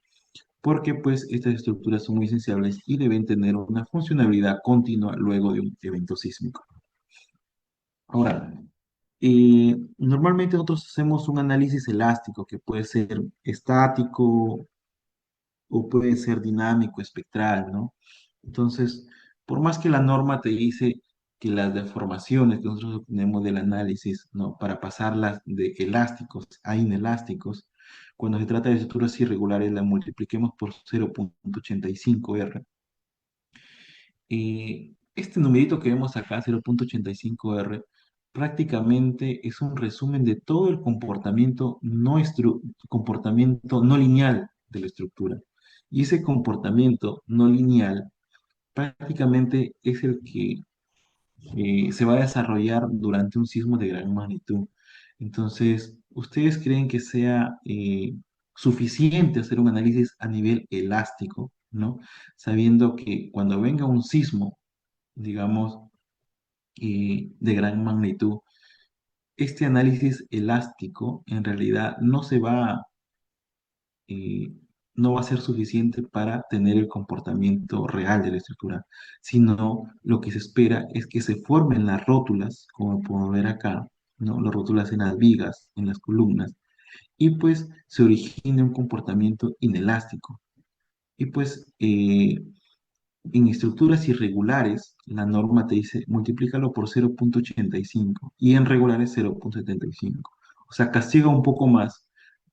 porque pues estas estructuras son muy sensibles y deben tener una funcionalidad continua luego de un evento sísmico. Ahora, normalmente nosotros hacemos un análisis elástico que puede ser estático o puede ser dinámico, espectral, ¿no? Entonces, por más que la norma te dice que las deformaciones que nosotros obtenemos del análisis, ¿no? Para pasarlas de elásticos a inelásticos, cuando se trata de estructuras irregulares, la multipliquemos por 0,85R. Este numerito que vemos acá, 0,85R, prácticamente es un resumen de todo el comportamiento no lineal de la estructura. Y ese comportamiento no lineal prácticamente es el que se va a desarrollar durante un sismo de gran magnitud. Entonces, ¿ustedes creen que sea suficiente hacer un análisis a nivel elástico, ¿no? Sabiendo que cuando venga un sismo, digamos, de gran magnitud, este análisis elástico en realidad eh, no va a ser suficiente para tener el comportamiento real de la estructura, sino lo que se espera es que se formen las rótulas, como podemos ver acá, ¿no? Las rótulas en las vigas, en las columnas, y pues se origine un comportamiento inelástico. Y pues en estructuras irregulares, la norma te dice multiplícalo por 0,85 y en regulares 0,75. O sea, castiga un poco más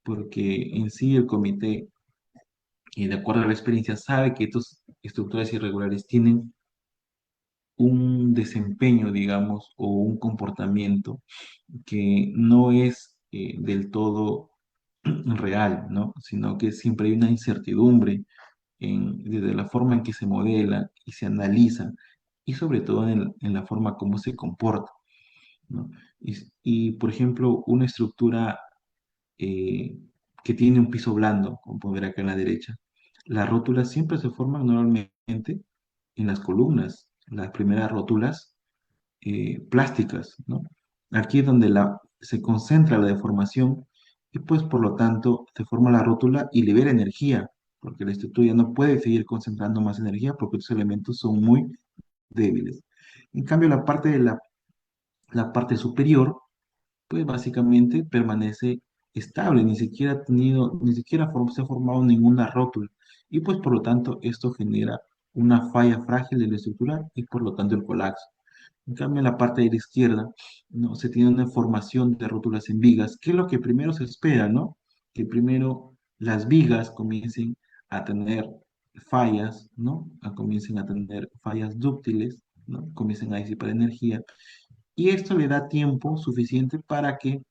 porque en sí el comité, de acuerdo a la experiencia, sabe que estas estructuras irregulares tienen un desempeño, digamos, o un comportamiento que no es del todo real, ¿no? Sino que siempre hay una incertidumbre desde la forma en que se modela y se analiza, y sobre todo en la forma como se comporta, ¿no? Por ejemplo, una estructura eh, que tiene un piso blando, como pueden ver acá en la derecha, las rótulas siempre se forman normalmente en las columnas, las primeras rótulas plásticas, ¿no? Aquí es donde se concentra la deformación y pues por lo tanto se forma la rótula y libera energía, porque la estructura ya no puede seguir concentrando más energía porque estos elementos son muy débiles. En cambio, la parte superior, pues básicamente permanece estable, ni siquiera se ha formado ninguna rótula. Y pues por lo tanto esto genera una falla frágil de la estructura y por lo tanto el colapso. En cambio, en la parte de la izquierda, ¿no? Se tiene una formación de rótulas en vigas, que es lo que primero se espera, ¿no? Que primero las vigas comiencen a tener fallas, ¿no? Comiencen a tener fallas dúctiles, ¿no? Comiencen a disipar energía. Y esto le da tiempo suficiente para que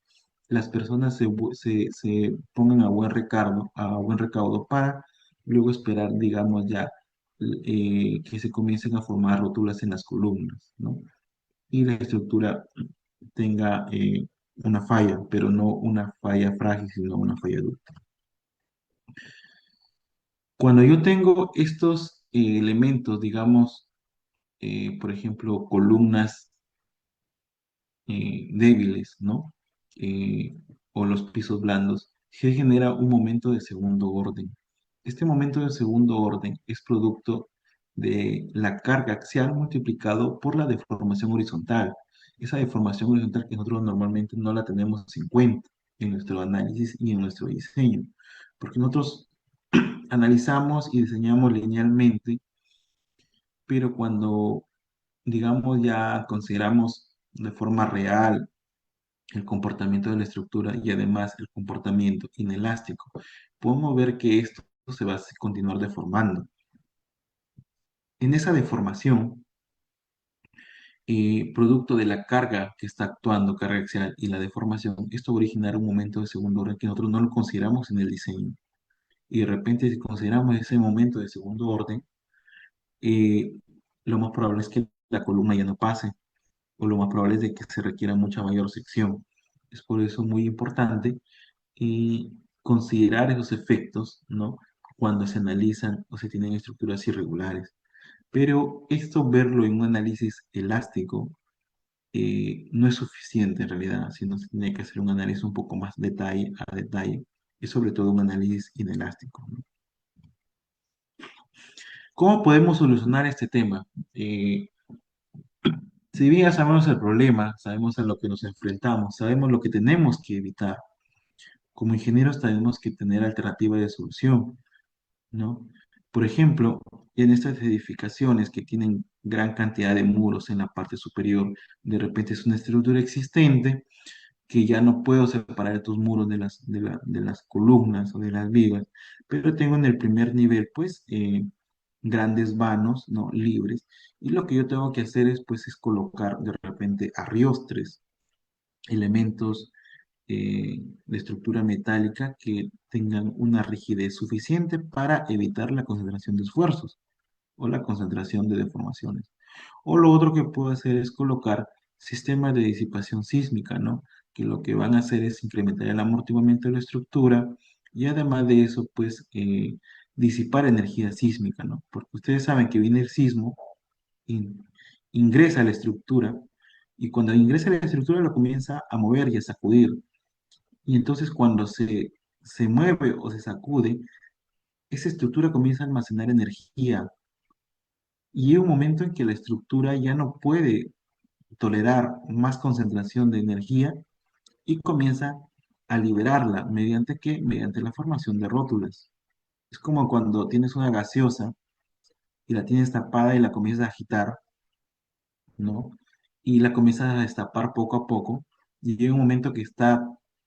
las personas se pongan a buen recaudo para luego esperar, digamos, ya que se comiencen a formar rótulas en las columnas, ¿no? Y la estructura tenga una falla, pero no una falla frágil, sino una falla dura. Cuando yo tengo estos elementos, digamos, por ejemplo, columnas débiles, ¿no? Eh, o los pisos blandos, se genera un momento de segundo orden. Este momento de segundo orden es producto de la carga axial multiplicado por la deformación horizontal. Esa deformación horizontal que nosotros normalmente no la tenemos en cuenta en nuestro análisis y en nuestro diseño, porque nosotros analizamos y diseñamos linealmente, pero cuando, digamos, ya consideramos de forma real el comportamiento de la estructura y además el comportamiento inelástico, podemos ver que esto se va a continuar deformando. En esa deformación, producto de la carga que está actuando, carga axial y la deformación, esto va a originar un momento de segundo orden que nosotros no lo consideramos en el diseño. Y de repente, si consideramos ese momento de segundo orden, eh, lo más probable es que la columna ya no pase, o lo más probable es de que se requiera mucha mayor sección. Es por eso muy importante y considerar esos efectos, ¿no? Cuando se analizan o se tienen estructuras irregulares. Pero esto verlo en un análisis elástico no es suficiente en realidad, sino se tiene que hacer un análisis un poco más detalle a detalle y sobre todo un análisis inelástico, ¿no? ¿Cómo podemos solucionar este tema? Si bien ya sabemos el problema, sabemos a lo que nos enfrentamos, sabemos lo que tenemos que evitar, como ingenieros tenemos que tener alternativas de solución, ¿no? Por ejemplo, en estas edificaciones que tienen gran cantidad de muros en la parte superior, de repente es una estructura existente que ya no puedo separar estos muros de las columnas o de las vigas, pero tengo en el primer nivel, pues, grandes vanos, ¿no? Libres, y lo que yo tengo que hacer es, pues, es colocar de repente arriostres, elementos de estructura metálica que tengan una rigidez suficiente para evitar la concentración de esfuerzos o la concentración de deformaciones. O lo otro que puedo hacer es colocar sistemas de disipación sísmica, ¿no? Que lo que van a hacer es incrementar el amortiguamiento de la estructura y además de eso, pues, disipar energía sísmica, ¿no? Porque ustedes saben que viene el sismo, in- ingresa a la estructura y cuando ingresa a la estructura lo comienza a mover y a sacudir. Y entonces cuando se mueve o se sacude, esa estructura comienza a almacenar energía. Y hay un momento en que la estructura ya no puede tolerar más concentración de energía y comienza a liberarla. ¿Mediante qué? Mediante la formación de rótulas. Es como cuando tienes una gaseosa y la tienes tapada y la comienzas a agitar, ¿no? Y la comienzas a destapar poco a poco. Y llega un momento que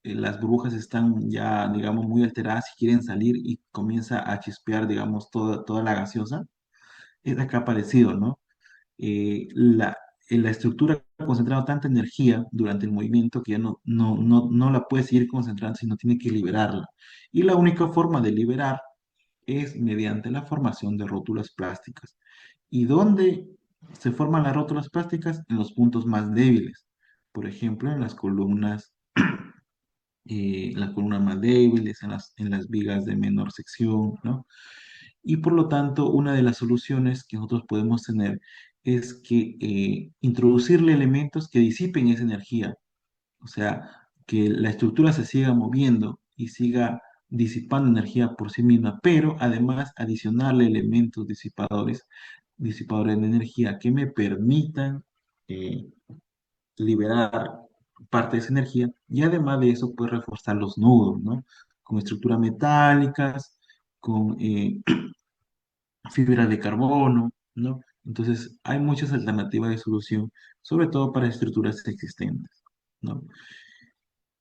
las burbujas están ya, digamos, muy alteradas y quieren salir y comienza a chispear, digamos, toda la gaseosa. Es acá parecido, ¿no? La estructura ha concentrado tanta energía durante el movimiento que ya no la puede seguir concentrando, sino tiene que liberarla. Y la única forma de liberar es mediante la formación de rótulas plásticas. ¿Y dónde se forman las rótulas plásticas? En los puntos más débiles. Por ejemplo, en las columnas más débiles, en las vigas de menor sección, ¿no? Y por lo tanto, una de las soluciones que nosotros podemos tener es que introducirle elementos que disipen esa energía, o sea, que la estructura se siga moviendo y siga disipando energía por sí misma, pero además adicionarle elementos disipadores de energía que me permitan eh, liberar parte de esa energía y además de eso, pues reforzar los nudos, ¿no? Con estructuras metálicas, con fibra de carbono, ¿no? Entonces, hay muchas alternativas de solución, sobre todo para estructuras existentes, ¿no?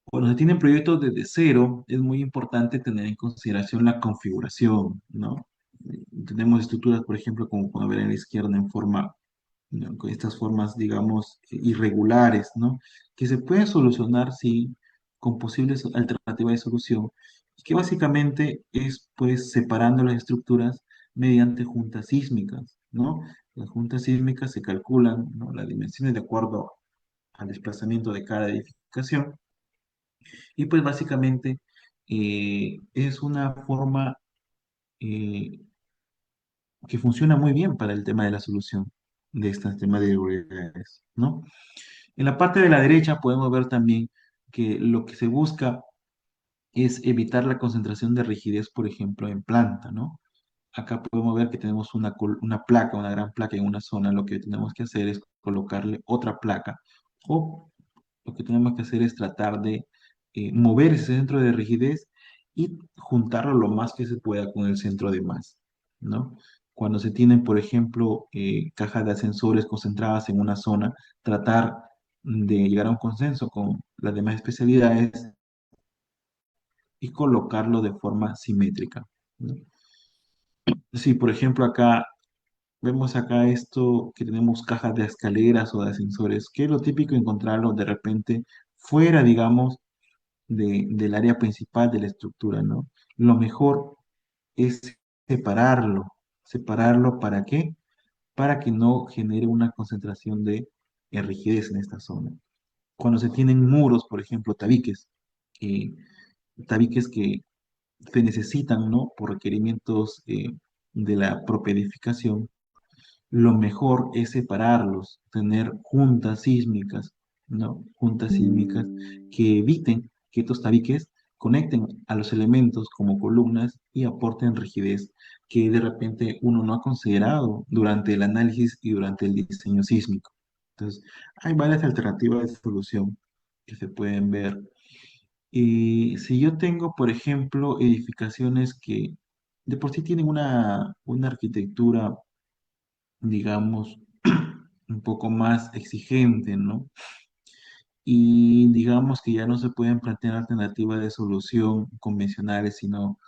Cuando se tienen proyectos desde cero, es muy importante tener en consideración la configuración, ¿no? Tenemos estructuras, por ejemplo, como pueden ver en la izquierda, en forma, ¿no? Con estas formas, digamos, irregulares, ¿no? Que se pueden solucionar, sí, con posibles alternativas de solución, y que básicamente es pues separando las estructuras mediante juntas sísmicas, ¿no? Las juntas sísmicas se calculan, ¿no?, las dimensiones de acuerdo al desplazamiento de cada edificación, y pues básicamente es una forma eh, que funciona muy bien para el tema de la solución de este tema de irregularidades, ¿no? En la parte de la derecha podemos ver también que lo que se busca es evitar la concentración de rigidez, por ejemplo, en planta, ¿no? Acá podemos ver que tenemos una placa, una gran placa en una zona. Lo que tenemos que hacer es colocarle otra placa, o lo que tenemos que hacer es tratar de mover ese centro de rigidez y juntarlo lo más que se pueda con el centro de masa, ¿no? Cuando se tienen, por ejemplo, cajas de ascensores concentradas en una zona, tratar de llegar a un consenso con las demás especialidades y colocarlo de forma simétrica, ¿no? Sí, por ejemplo, acá vemos acá esto que tenemos cajas de escaleras o de ascensores, que es lo típico encontrarlo de repente fuera, digamos, del área principal de la estructura, ¿no? Lo mejor es separarlo. ¿Separarlo para qué? Para que no genere una concentración de rigidez en esta zona. Cuando se tienen muros, por ejemplo, eh, tabiques que se necesitan, ¿no?, por requerimientos de la propia edificación, lo mejor es separarlos, tener juntas sísmicas, ¿no? Juntas sísmicas que eviten que estos tabiques conecten a los elementos como columnas y aporten rigidez que de repente uno no ha considerado durante el análisis y durante el diseño sísmico. Entonces, hay varias alternativas de solución que se pueden ver. Y si yo tengo, por ejemplo, edificaciones que de por sí tienen una arquitectura, digamos, un poco más exigente, ¿no? Y digamos que ya no se pueden plantear alternativas de solución convencionales, sino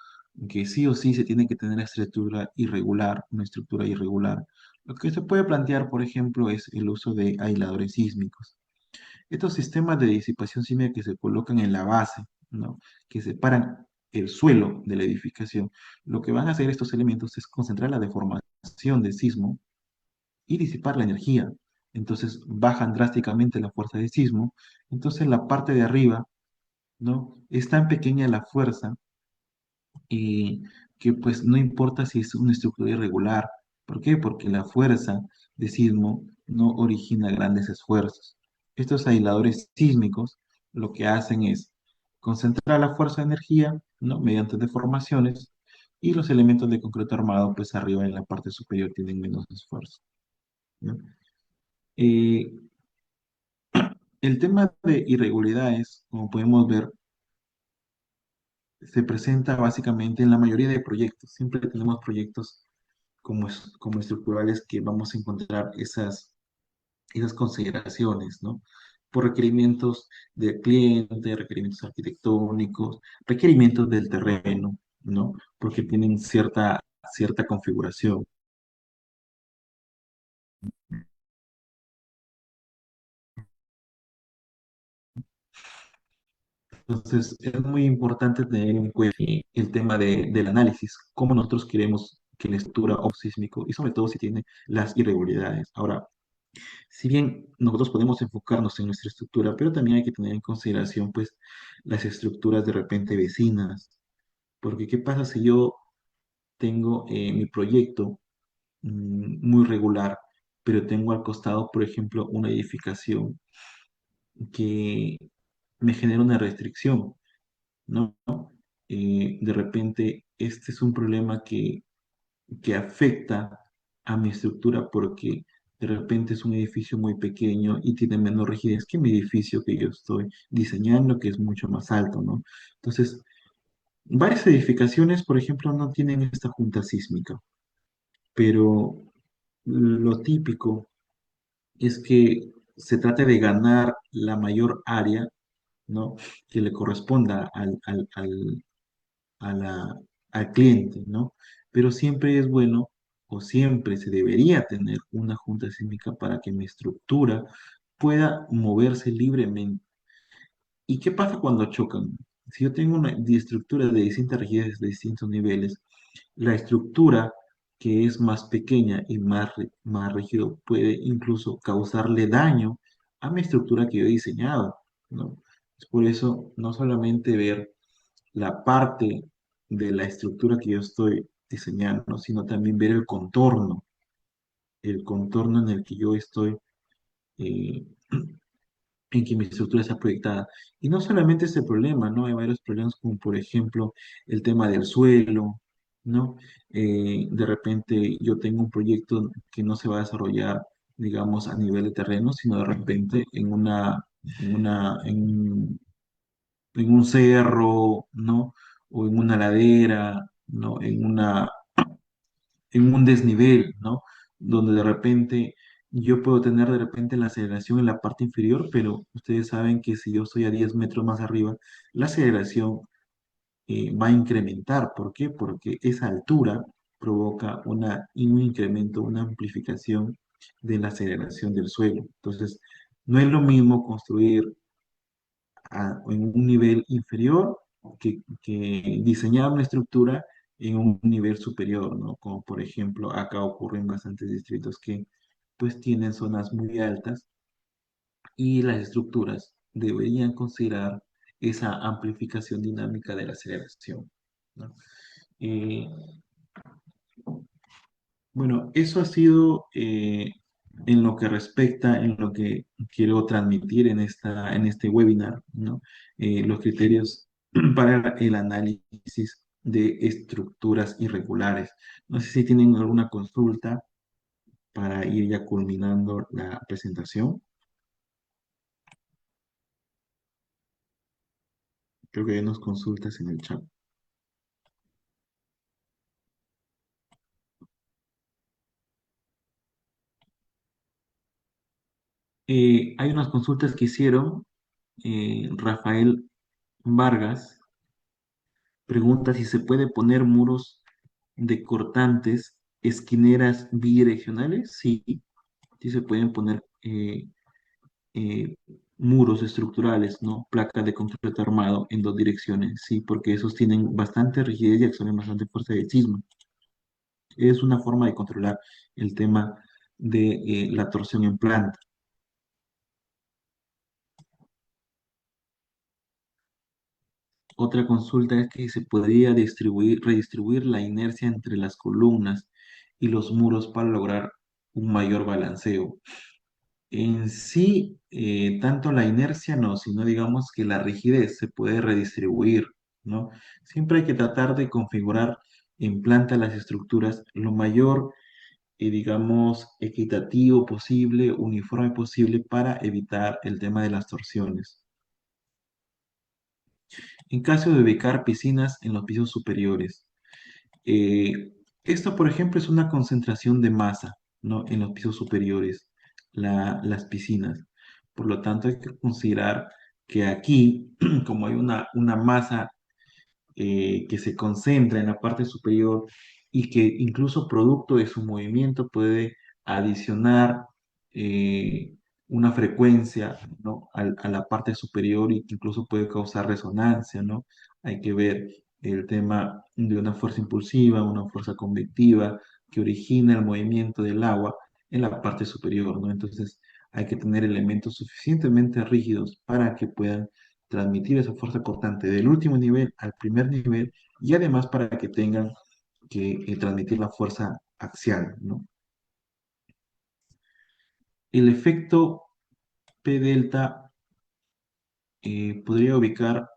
que sí o sí se tiene que tener estructura irregular, una estructura irregular. Lo que se puede plantear, por ejemplo, es el uso de aisladores sísmicos. Estos sistemas de disipación sísmica que se colocan en la base, ¿no?, que separan el suelo de la edificación, lo que van a hacer estos elementos es concentrar la deformación del sismo y disipar la energía. Entonces bajan drásticamente la fuerza del sismo. Entonces la parte de arriba, ¿no?, es tan pequeña la fuerza y que pues no importa si es una estructura irregular. ¿Por qué? Porque la fuerza de sismo no origina grandes esfuerzos. Estos aisladores sísmicos lo que hacen es concentrar la fuerza de energía, ¿no?, mediante deformaciones, y los elementos de concreto armado pues arriba en la parte superior tienen menos esfuerzo, ¿no? Eh, el tema de irregularidades, como podemos ver, se presenta básicamente en la mayoría de proyectos. Siempre tenemos proyectos como estructurales que vamos a encontrar esas consideraciones, ¿no? Por requerimientos del cliente, requerimientos arquitectónicos, requerimientos del terreno, ¿no? Porque tienen cierta configuración. Entonces, es muy importante tener en cuenta el tema del análisis, cómo nosotros queremos que la estructura o sísmico, y sobre todo si tiene las irregularidades. Ahora, si bien nosotros podemos enfocarnos en nuestra estructura, pero también hay que tener en consideración, pues, las estructuras de repente vecinas, porque ¿qué pasa si yo tengo mi proyecto muy regular, pero tengo al costado, por ejemplo, una edificación que me genera una restricción, ¿no? De repente, este es un problema que afecta a mi estructura porque de repente es un edificio muy pequeño y tiene menos rigidez que mi edificio que yo estoy diseñando, que es mucho más alto, ¿no? Entonces, varias edificaciones, por ejemplo, no tienen esta junta sísmica, pero lo típico es que se trate de ganar la mayor área, ¿no?, que le corresponda a al cliente, ¿no? Pero siempre es bueno o siempre se debería tener una junta sísmica para que mi estructura pueda moverse libremente ¿Y qué pasa cuando chocan? Si yo tengo una estructura de distintas rigidez, de distintos niveles, la estructura que es más pequeña y más rígido puede incluso causarle daño a mi estructura que yo he diseñado, ¿no? Es por eso no solamente ver la parte de la estructura que yo estoy diseñando, sino también ver el contorno en el que yo estoy, eh, en que mi estructura está proyectada. Y no solamente este problema, ¿no? Hay varios problemas como por ejemplo el tema del suelo, ¿no? De repente yo tengo un proyecto que no se va a desarrollar, digamos, a nivel de terreno, sino de repente en un cerro, ¿no? O en una ladera, ¿no? En un desnivel, ¿no? Donde de repente yo puedo tener de repente la aceleración en la parte inferior, pero ustedes saben que si yo estoy a 10 metros más arriba, la aceleración va a incrementar. ¿Por qué? Porque esa altura provoca un incremento, una amplificación de la aceleración del suelo. Entonces, no es lo mismo construir en un nivel inferior que diseñar una estructura en un nivel superior, ¿no? Como por ejemplo, acá ocurre en bastantes distritos que pues tienen zonas muy altas y las estructuras deberían considerar esa amplificación dinámica de la aceleración, ¿no? Eh, Bueno, eso ha sido en lo que respecta, en lo que quiero transmitir en este webinar, ¿no? Los criterios para el análisis de estructuras irregulares. No sé si tienen alguna consulta para ir ya culminando la presentación. Creo que hay unas consultas en el chat. Hay unas consultas que hicieron Rafael Vargas. Pregunta si se puede poner muros de cortantes, esquineras bidireccionales. Sí, sí se pueden poner eh, muros estructurales, ¿no? Placas de concreto armado en dos direcciones, sí, porque esos tienen bastante rigidez y absorben bastante fuerza de sismo. Es una forma de controlar el tema de la torsión en planta. Otra consulta es que se podría redistribuir la inercia entre las columnas y los muros para lograr un mayor balanceo. En sí, tanto la inercia no, sino digamos que la rigidez se puede redistribuir, ¿no? Siempre hay que tratar de configurar en planta las estructuras lo mayor, digamos, equitativo posible, uniforme posible para evitar el tema de las torsiones. En caso de ubicar piscinas en los pisos superiores, esto, por ejemplo, es una concentración de masa, ¿no? En los pisos superiores, las piscinas. Por lo tanto, hay que considerar que aquí, como hay una masa que se concentra en la parte superior y que incluso producto de su movimiento puede adicionar eh, una frecuencia, ¿no? A la parte superior y que incluso puede causar resonancia, ¿no? Hay que ver el tema de una fuerza impulsiva, una fuerza convectiva que origina el movimiento del agua en la parte superior, ¿no? Entonces hay que tener elementos suficientemente rígidos para que puedan transmitir esa fuerza cortante del último nivel al primer nivel y además para que tengan que transmitir la fuerza axial, ¿no? El efecto P delta podría ubicar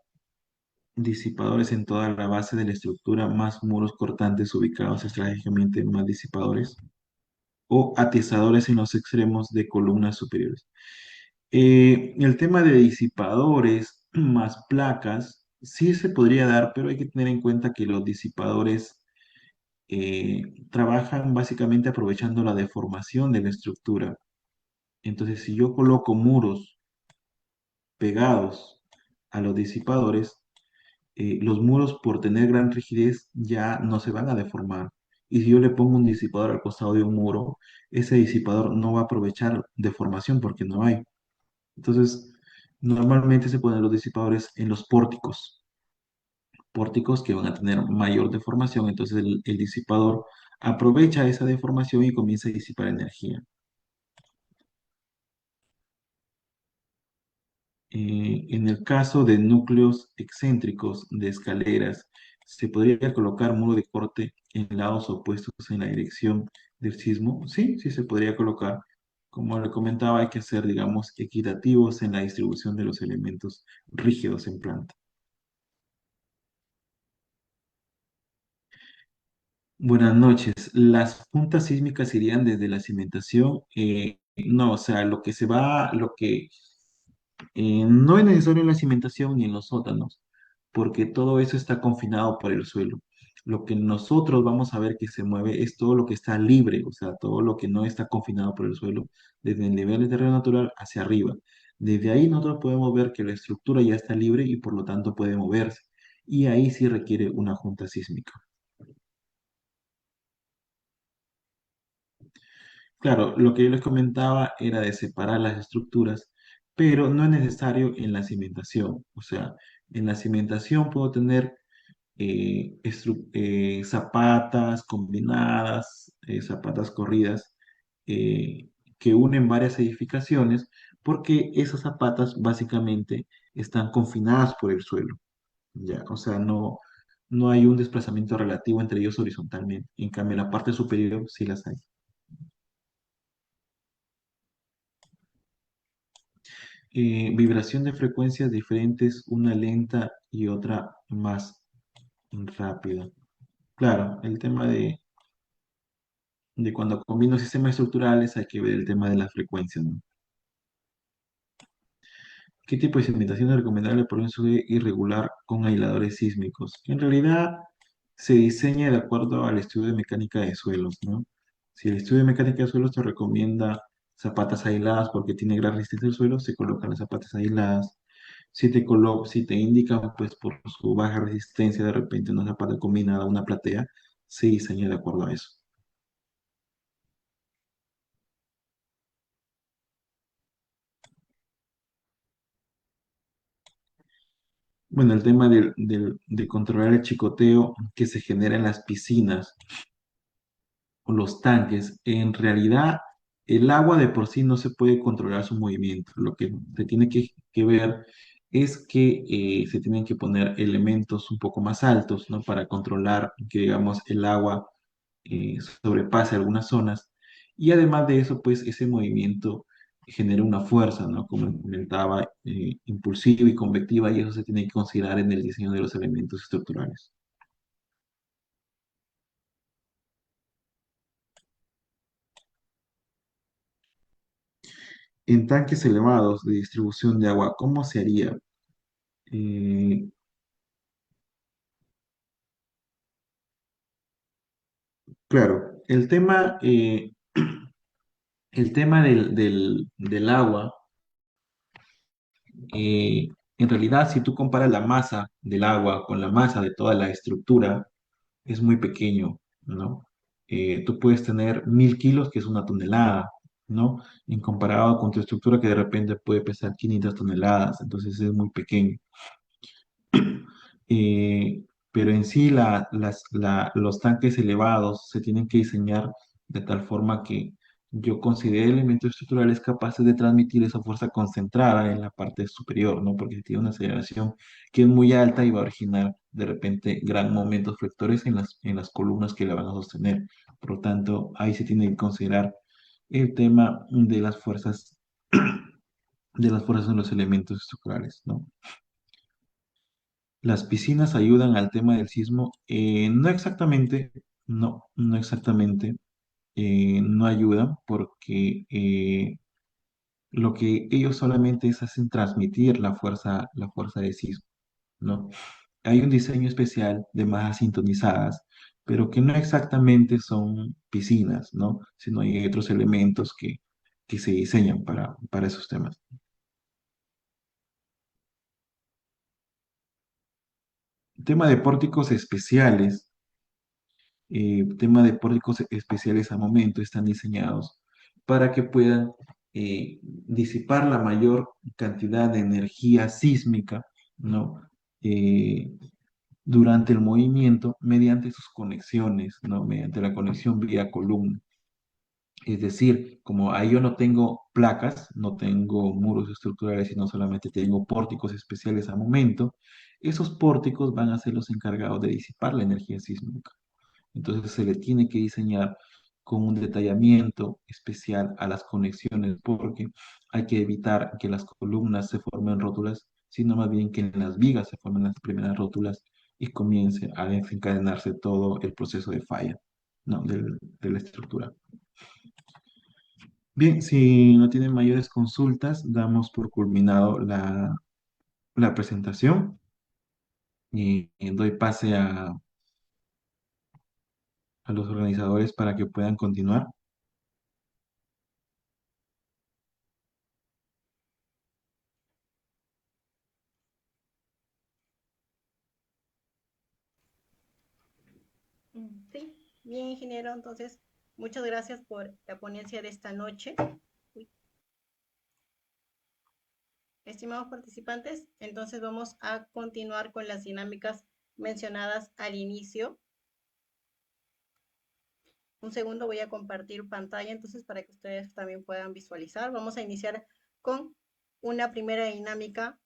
disipadores en toda la base de la estructura, más muros cortantes ubicados estratégicamente más disipadores o atizadores en los extremos de columnas superiores. El tema de disipadores más placas sí se podría dar, pero hay que tener en cuenta que los disipadores trabajan básicamente aprovechando la deformación de la estructura. Entonces, si yo coloco muros pegados a los disipadores, los muros por tener gran rigidez ya no se van a deformar. Y si yo le pongo un disipador al costado de un muro, ese disipador no va a aprovechar deformación porque no hay. Entonces, Normalmente se ponen los disipadores en los pórticos que van a tener mayor deformación, entonces el disipador aprovecha esa deformación y comienza a disipar energía. En el caso de núcleos excéntricos de escaleras, ¿se podría colocar muro de corte en lados opuestos en la dirección del sismo? Sí, sí se podría colocar. Como le comentaba, hay que ser, digamos, equitativos en la distribución de los elementos rígidos en planta. Buenas noches. ¿Las puntas sísmicas irían desde la cimentación? No, o sea, lo que no es necesario en la cimentación ni en los sótanos, porque todo eso está confinado por el suelo. Lo que nosotros vamos a ver que se mueve es todo lo que está libre, o sea, todo lo que no está confinado por el suelo, desde el nivel de terreno natural hacia arriba. Desde ahí nosotros podemos ver que la estructura ya está libre y por lo tanto puede moverse. Y ahí sí requiere una junta sísmica. Claro, lo que yo les comentaba era de separar las estructuras, pero no es necesario en la cimentación. O sea, en la cimentación puedo tener zapatas combinadas, zapatas corridas, que unen varias edificaciones, porque esas zapatas básicamente están confinadas por el suelo, ¿ya? O sea, no hay un desplazamiento relativo entre ellos horizontalmente. En cambio, en la parte superior sí las hay. Vibración de frecuencias diferentes, una lenta y otra más rápida. Claro, el tema de cuando combino sistemas estructurales hay que ver el tema de la frecuencia, ¿no? ¿Qué tipo de cimentación es recomendable para un suelo irregular con aisladores sísmicos? En realidad se diseña de acuerdo al estudio de mecánica de suelos, ¿no? Si el estudio de mecánica de suelos te recomienda zapatas aisladas porque tiene gran resistencia al suelo, se colocan las zapatas aisladas. Si te indican, pues por su baja resistencia, de repente una zapata combinada, una platea, se diseña de acuerdo a eso. Bueno, el tema de controlar el chicoteo que se genera en las piscinas o los tanques, en realidad el agua de por sí no se puede controlar su movimiento. Lo que se tiene que ver es que se tienen que poner elementos un poco más altos, ¿no? Para controlar que, digamos, el agua sobrepase algunas zonas. Y además de eso, pues ese movimiento genera una fuerza, ¿no? Como comentaba, impulsiva y convectiva, y eso se tiene que considerar en el diseño de los elementos estructurales. En tanques elevados de distribución de agua, ¿cómo se haría? Eh, claro, el tema del agua, en realidad, si tú comparas la masa del agua con la masa de toda la estructura, es muy pequeño, ¿no? Tú puedes tener 1000 kilos, que es una tonelada, ¿no? En comparado con tu estructura que de repente puede pesar 500 toneladas, entonces es muy pequeño. Eh, pero en sí los tanques elevados se tienen que diseñar de tal forma que yo considere elementos estructurales capaces de transmitir esa fuerza concentrada en la parte superior, ¿no? Porque si tiene una aceleración que es muy alta y va a originar de repente gran momentos flectores en las columnas que la van a sostener. Por lo tanto, ahí se tiene que considerar el tema de las fuerzas en los elementos estructurales, ¿no? ¿Las piscinas ayudan al tema del sismo? No exactamente, no exactamente, no ayudan porque lo que ellos solamente es hacen transmitir la fuerza de sismo, ¿no? Hay un diseño especial de masas sintonizadas, pero que no exactamente son piscinas, ¿no? Sino hay otros elementos que se diseñan para esos temas. Tema de pórticos especiales. Tema de pórticos especiales al momento están diseñados para que puedan disipar la mayor cantidad de energía sísmica, ¿no? Eh, durante el movimiento mediante sus conexiones, ¿no? Mediante la conexión vía columna. Es decir, como ahí yo no tengo placas, no tengo muros estructurales, sino solamente tengo pórticos especiales a momento, esos pórticos van a ser los encargados de disipar la energía sísmica. Entonces se le tiene que diseñar con un detallamiento especial a las conexiones porque hay que evitar que las columnas se formen rótulas, sino más bien que en las vigas se formen las primeras rótulas y comience a desencadenarse todo el proceso de falla, ¿no? De la estructura. Bien, si no tienen mayores consultas, damos por culminado la presentación y doy pase a los organizadores para que puedan continuar. Sí, bien, ingeniero. Entonces, muchas gracias por la ponencia de esta noche. Uy. Estimados participantes, entonces vamos a continuar con las dinámicas mencionadas al inicio. Un segundo, voy a compartir pantalla entonces para que ustedes también puedan visualizar. Vamos a iniciar con una primera dinámica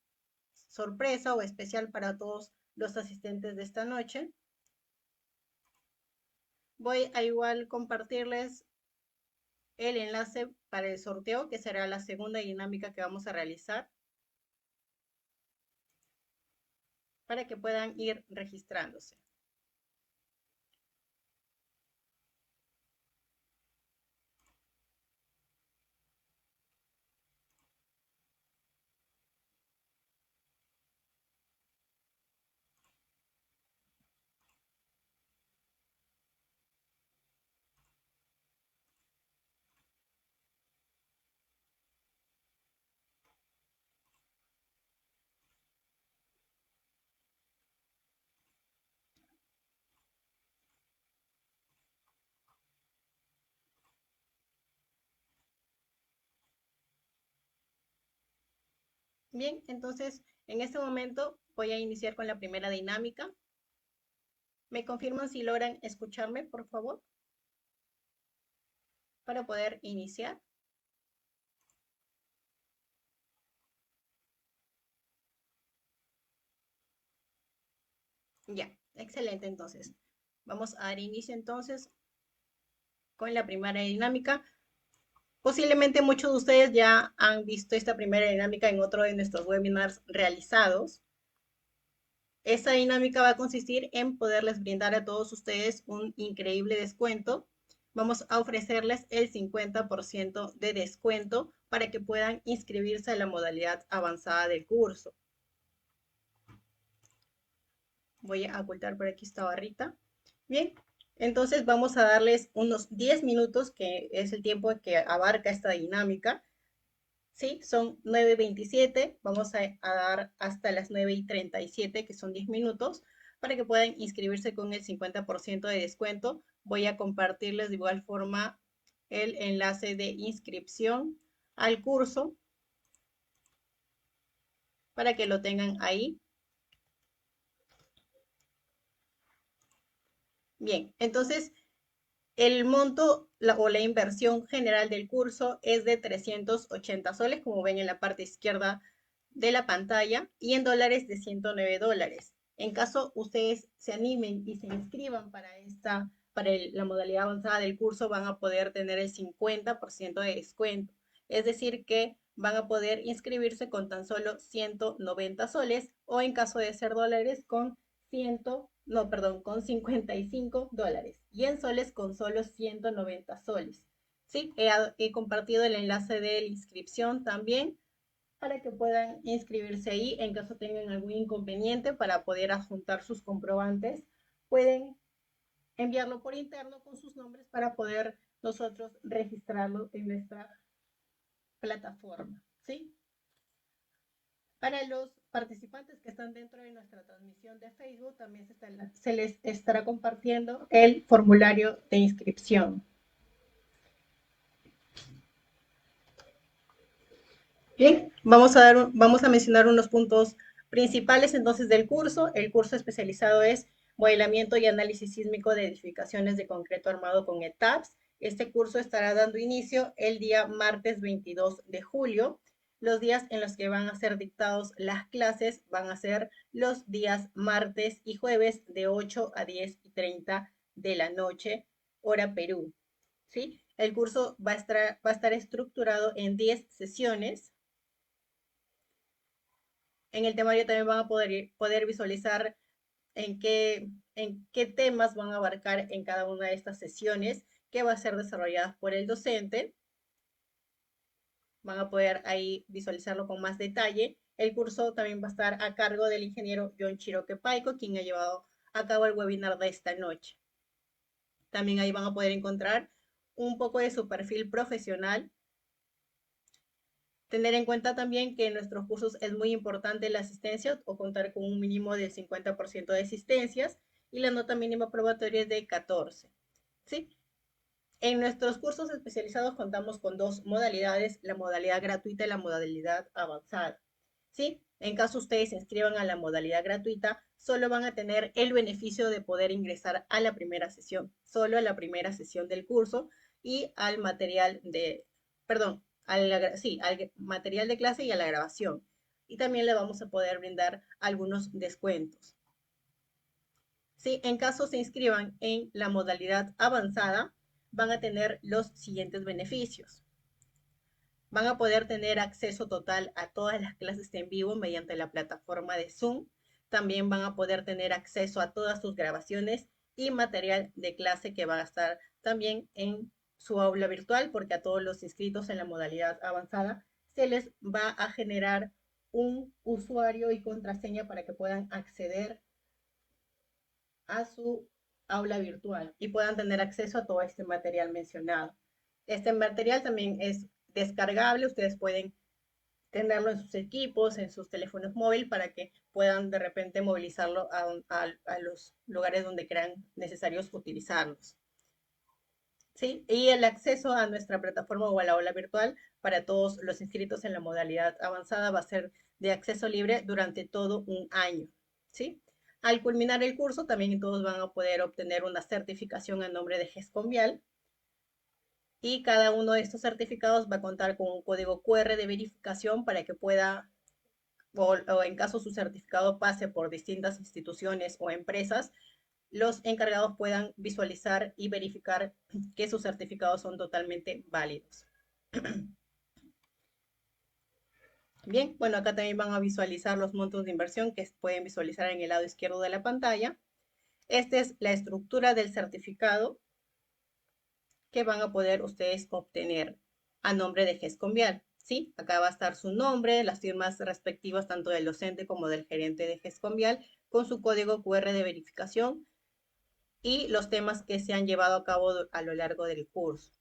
sorpresa o especial para todos los asistentes de esta noche. Voy a igual compartirles el enlace para el sorteo, que será la segunda dinámica que vamos a realizar, para que puedan ir registrándose. Bien, entonces en este momento voy a iniciar con la primera dinámica. ¿Me confirman si logran escucharme, por favor? Para poder iniciar. Ya, excelente. Entonces, vamos a dar inicio entonces con la primera dinámica. Posiblemente muchos de ustedes ya han visto esta primera dinámica en otro de nuestros webinars realizados. Esta dinámica va a consistir en poderles brindar a todos ustedes un increíble descuento. Vamos a ofrecerles el 50% de descuento para que puedan inscribirse a la modalidad avanzada del curso. Voy a ocultar por aquí esta barrita. Bien, entonces vamos a darles unos 10 minutos, que es el tiempo que abarca esta dinámica. Sí, son 9:27, vamos a dar hasta las 9:37, que son 10 minutos, para que puedan inscribirse con el 50% de descuento. Voy a compartirles de igual forma el enlace de inscripción al curso para que lo tengan ahí. Bien, entonces el monto o la inversión general del curso es de 380 soles, como ven en la parte izquierda de la pantalla, y en dólares de 109 dólares. En caso ustedes se animen y se inscriban para la modalidad avanzada del curso, van a poder tener el 50% de descuento. Es decir, que van a poder inscribirse con tan solo 190 soles o en caso de ser dólares con 100, no, perdón, con 55 dólares y en soles con solo 190 soles. Sí, he compartido el enlace de la inscripción también para que puedan inscribirse ahí en caso tengan algún inconveniente para poder adjuntar sus comprobantes. Pueden enviarlo por interno con sus nombres para poder nosotros registrarlo en nuestra plataforma. ¿Sí? Para los participantes que están dentro de nuestra transmisión de Facebook, también se les estará compartiendo el formulario de inscripción. Bien, vamos a mencionar unos puntos principales entonces del curso. El curso especializado es modelamiento y análisis sísmico de edificaciones de concreto armado con ETABS. Este curso estará dando inicio el día martes 22 de julio. Los días en los que van a ser dictados las clases van a ser los días martes y jueves de 8 a 10:30 de la noche, hora Perú. ¿Sí? El curso va a estar estructurado en 10 sesiones. En el temario también van a poder visualizar en qué temas van a abarcar en cada una de estas sesiones que va a ser desarrolladas por el docente. Van a poder ahí visualizarlo con más detalle. El curso también va a estar a cargo del ingeniero John Chiroque Paico, quien ha llevado a cabo el webinar de esta noche. También ahí van a poder encontrar un poco de su perfil profesional. Tener en cuenta también que en nuestros cursos es muy importante la asistencia o contar con un mínimo del 50% de asistencias y la nota mínima probatoria es de 14. ¿Sí? En nuestros cursos especializados contamos con dos modalidades, la modalidad gratuita y la modalidad avanzada. ¿Sí? En caso ustedes se inscriban a la modalidad gratuita, solo van a tener el beneficio de poder ingresar a la primera sesión, solo a la primera sesión del curso y al material de, perdón, sí, al material de clase y a la grabación. Y también le vamos a poder brindar algunos descuentos. ¿Sí? En caso se inscriban en la modalidad avanzada, van a tener los siguientes beneficios. Van a poder tener acceso total a todas las clases en vivo mediante la plataforma de Zoom. También van a poder tener acceso a todas sus grabaciones y material de clase que va a estar también en su aula virtual, porque a todos los inscritos en la modalidad avanzada se les va a generar un usuario y contraseña para que puedan acceder a su aula virtual y puedan tener acceso a todo este material mencionado. Este material también es descargable, ustedes pueden tenerlo en sus equipos, en sus teléfonos móviles, para que puedan de repente movilizarlo a los lugares donde crean necesarios utilizarlos. ¿Sí? Y el acceso a nuestra plataforma o a la aula virtual para todos los inscritos en la modalidad avanzada va a ser de acceso libre durante todo un año. ¿Sí? Al culminar el curso, también todos van a poder obtener una certificación a nombre de GESCONVIAL y cada uno de estos certificados va a contar con un código QR de verificación para que pueda, o en caso su certificado pase por distintas instituciones o empresas, los encargados puedan visualizar y verificar que sus certificados son totalmente válidos. Bien, bueno, acá también van a visualizar los montos de inversión que pueden visualizar en el lado izquierdo de la pantalla. Esta es la estructura del certificado que van a poder ustedes obtener a nombre de GESCONVIAL. ¿Sí? Acá va a estar su nombre, las firmas respectivas tanto del docente como del gerente de GESCONVIAL con su código QR de verificación y los temas que se han llevado a cabo a lo largo del curso.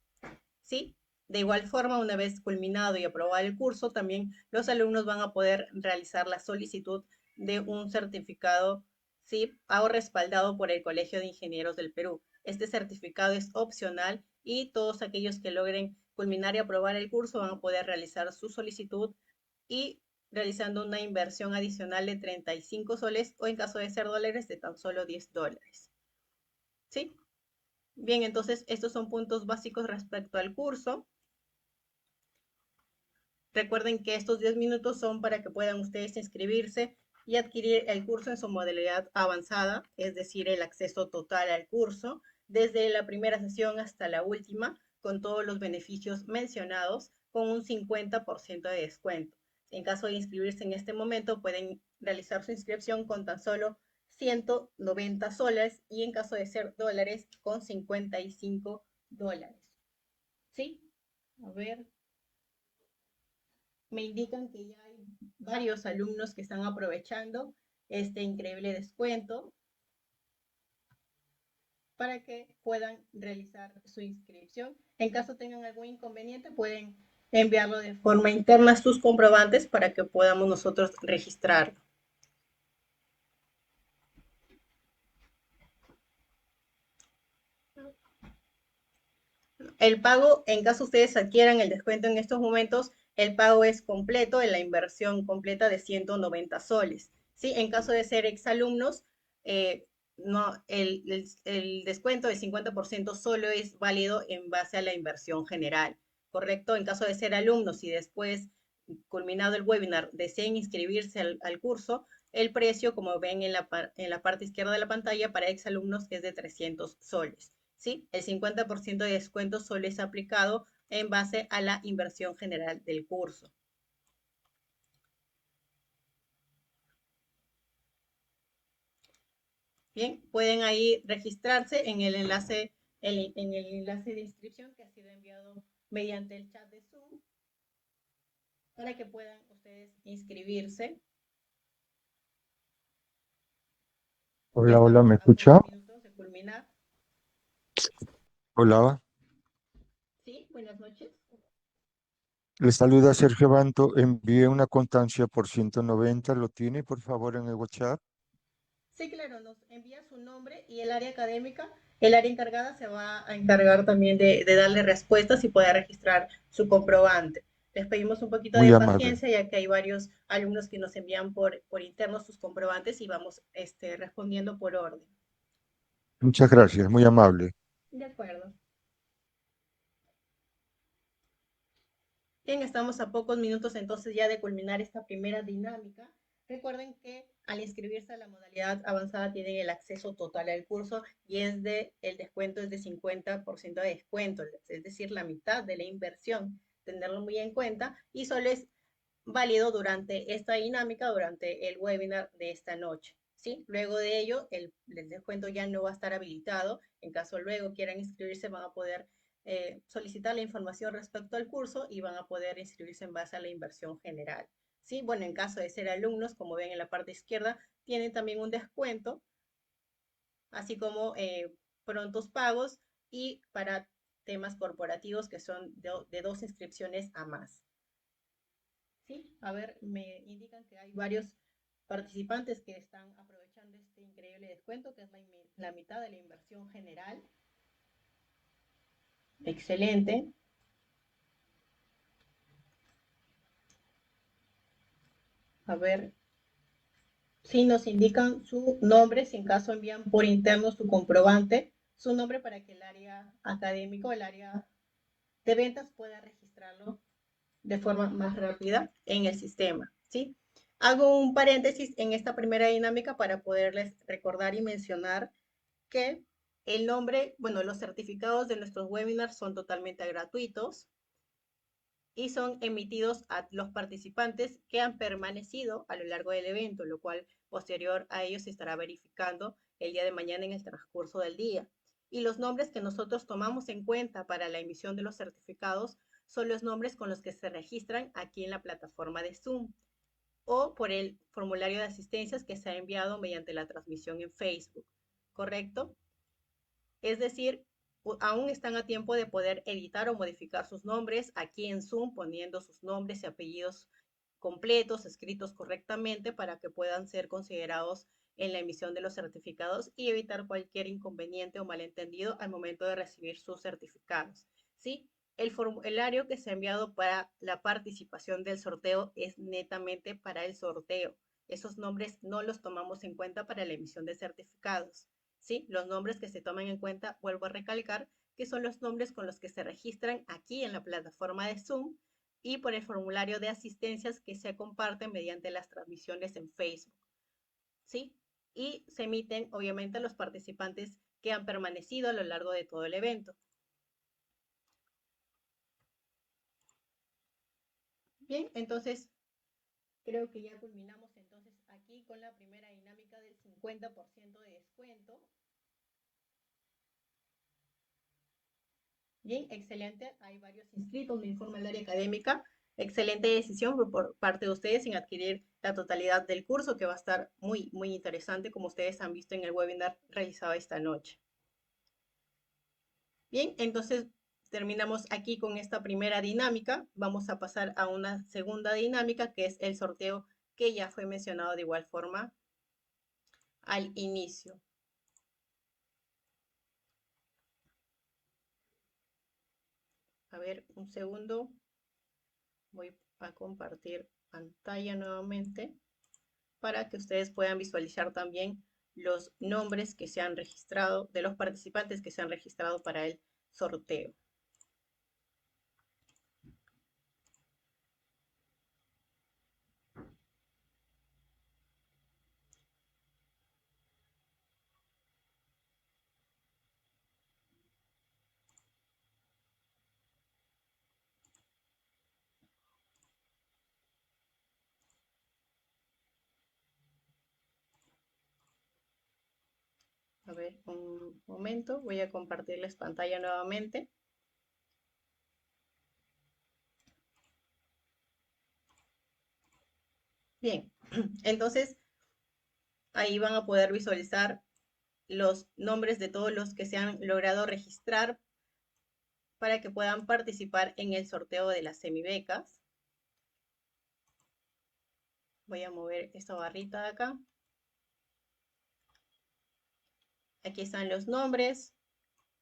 ¿Sí? De igual forma, una vez culminado y aprobado el curso, también los alumnos van a poder realizar la solicitud de un certificado, ¿sí? O respaldado por el Colegio de Ingenieros del Perú. Este certificado es opcional y todos aquellos que logren culminar y aprobar el curso van a poder realizar su solicitud y realizando una inversión adicional de 35 soles o en caso de ser dólares de tan solo $10. ¿Sí? Bien, entonces estos son puntos básicos respecto al curso. Recuerden que estos 10 minutos son para que puedan ustedes inscribirse y adquirir el curso en su modalidad avanzada, es decir, el acceso total al curso, desde la primera sesión hasta la última, con todos los beneficios mencionados, con un 50% de descuento. En caso de inscribirse en este momento, pueden realizar su inscripción con tan solo 190 soles y en caso de ser dólares, con 55 dólares. ¿Sí? A ver, me indican que ya hay varios alumnos que están aprovechando este increíble descuento para que puedan realizar su inscripción. En caso tengan algún inconveniente, pueden enviarlo de forma interna sus comprobantes para que podamos nosotros registrarlo. El pago, en caso ustedes adquieran el descuento en estos momentos, el pago es completo en la inversión completa de 190 soles. ¿Sí? En caso de ser exalumnos, no, el descuento de 50% solo es válido en base a la inversión general, ¿correcto? En caso de ser alumnos y después, culminado el webinar, deseen inscribirse al curso, el precio, como ven en la parte izquierda de la pantalla, para exalumnos es de 300 soles. ¿Sí? El 50% de descuento solo es aplicado en base a la inversión general del curso. Bien, pueden ahí registrarse en el enlace, en el enlace de inscripción que ha sido enviado mediante el chat de Zoom para que puedan ustedes inscribirse. Ya Hola, hola, ¿me estamos a pocos escucha? minutos de culminar. Hola, Sí, buenas noches. le saluda Sergio Banto. Envié una constancia por 190. ¿Lo tiene, por favor, en el WhatsApp? Sí, claro, nos envía su nombre y el área académica. El área encargada se va a encargar también de darle respuestas y poder registrar su comprobante. Les pedimos un poquito Muy de amable. paciencia, ya que hay varios alumnos que nos envían por interno sus comprobantes y vamos respondiendo por orden. Muchas gracias, muy amable. De acuerdo. Bien, estamos a pocos minutos entonces ya de culminar esta primera dinámica. Recuerden que al inscribirse a la modalidad avanzada tienen el acceso total al curso y el descuento es de 50% de descuento, es decir, la mitad de la inversión. Tenerlo muy en cuenta y solo es válido durante esta dinámica, durante el webinar de esta noche. ¿Sí? Luego de ello, el descuento ya no va a estar habilitado. En caso luego quieran inscribirse, van a poder solicitar la información respecto al curso y van a poder inscribirse en base a la inversión general. ¿Sí? Bueno, en caso de ser alumnos, como ven en la parte izquierda, tienen también un descuento, así como prontos pagos y para temas corporativos que son de 2 inscripciones a más. Sí, a ver, me indican que hay varios participantes que están aprovechando este increíble descuento, que es la mitad de la inversión general. Excelente. A ver, si nos indican su nombre, si en caso envían por interno su comprobante, su nombre para que el área académico, el área de ventas pueda registrarlo de forma más rápida en el sistema, ¿sí? Hago un paréntesis en esta primera dinámica para poderles recordar y mencionar que el nombre, bueno, los certificados de nuestros webinars son totalmente gratuitos y son emitidos a los participantes que han permanecido a lo largo del evento, lo cual posterior a ello se estará verificando el día de mañana en el transcurso del día. Y los nombres que nosotros tomamos en cuenta para la emisión de los certificados son los nombres con los que se registran aquí en la plataforma de Zoom o por el formulario de asistencias que se ha enviado mediante la transmisión en Facebook, ¿correcto? Es decir, aún están a tiempo de poder editar o modificar sus nombres aquí en Zoom, poniendo sus nombres y apellidos completos, escritos correctamente, para que puedan ser considerados en la emisión de los certificados y evitar cualquier inconveniente o malentendido al momento de recibir sus certificados. ¿Sí? El formulario que se ha enviado para la participación del sorteo es netamente para el sorteo. Esos nombres no los tomamos en cuenta para la emisión de certificados. ¿Sí? Los nombres que se toman en cuenta, vuelvo a recalcar, que son los nombres con los que se registran aquí en la plataforma de Zoom y por el formulario de asistencias que se comparten mediante las transmisiones en Facebook. ¿Sí? Y se emiten, obviamente, los participantes que han permanecido a lo largo de todo el evento. Bien, entonces creo que ya culminamos entonces aquí con la primera dinámica del 50% de descuento. Bien, excelente. Hay varios inscritos, me informa el área académica. Excelente decisión por parte de ustedes en adquirir la totalidad del curso, que va a estar muy, muy interesante, como ustedes han visto en el webinar realizado esta noche. Bien, entonces terminamos aquí con esta primera dinámica. Vamos a pasar a una segunda dinámica, que es el sorteo que ya fue mencionado de igual forma al inicio. A ver, un segundo. Voy a compartir pantalla nuevamente para que ustedes puedan visualizar también los nombres que se han registrado, de los participantes que se han registrado para el sorteo. A ver, un momento, voy a compartirles pantalla nuevamente. Bien, entonces ahí van a poder visualizar los nombres de todos los que se han logrado registrar para que puedan participar en el sorteo de las semibecas. Voy a mover esta barrita de acá. Aquí están los nombres.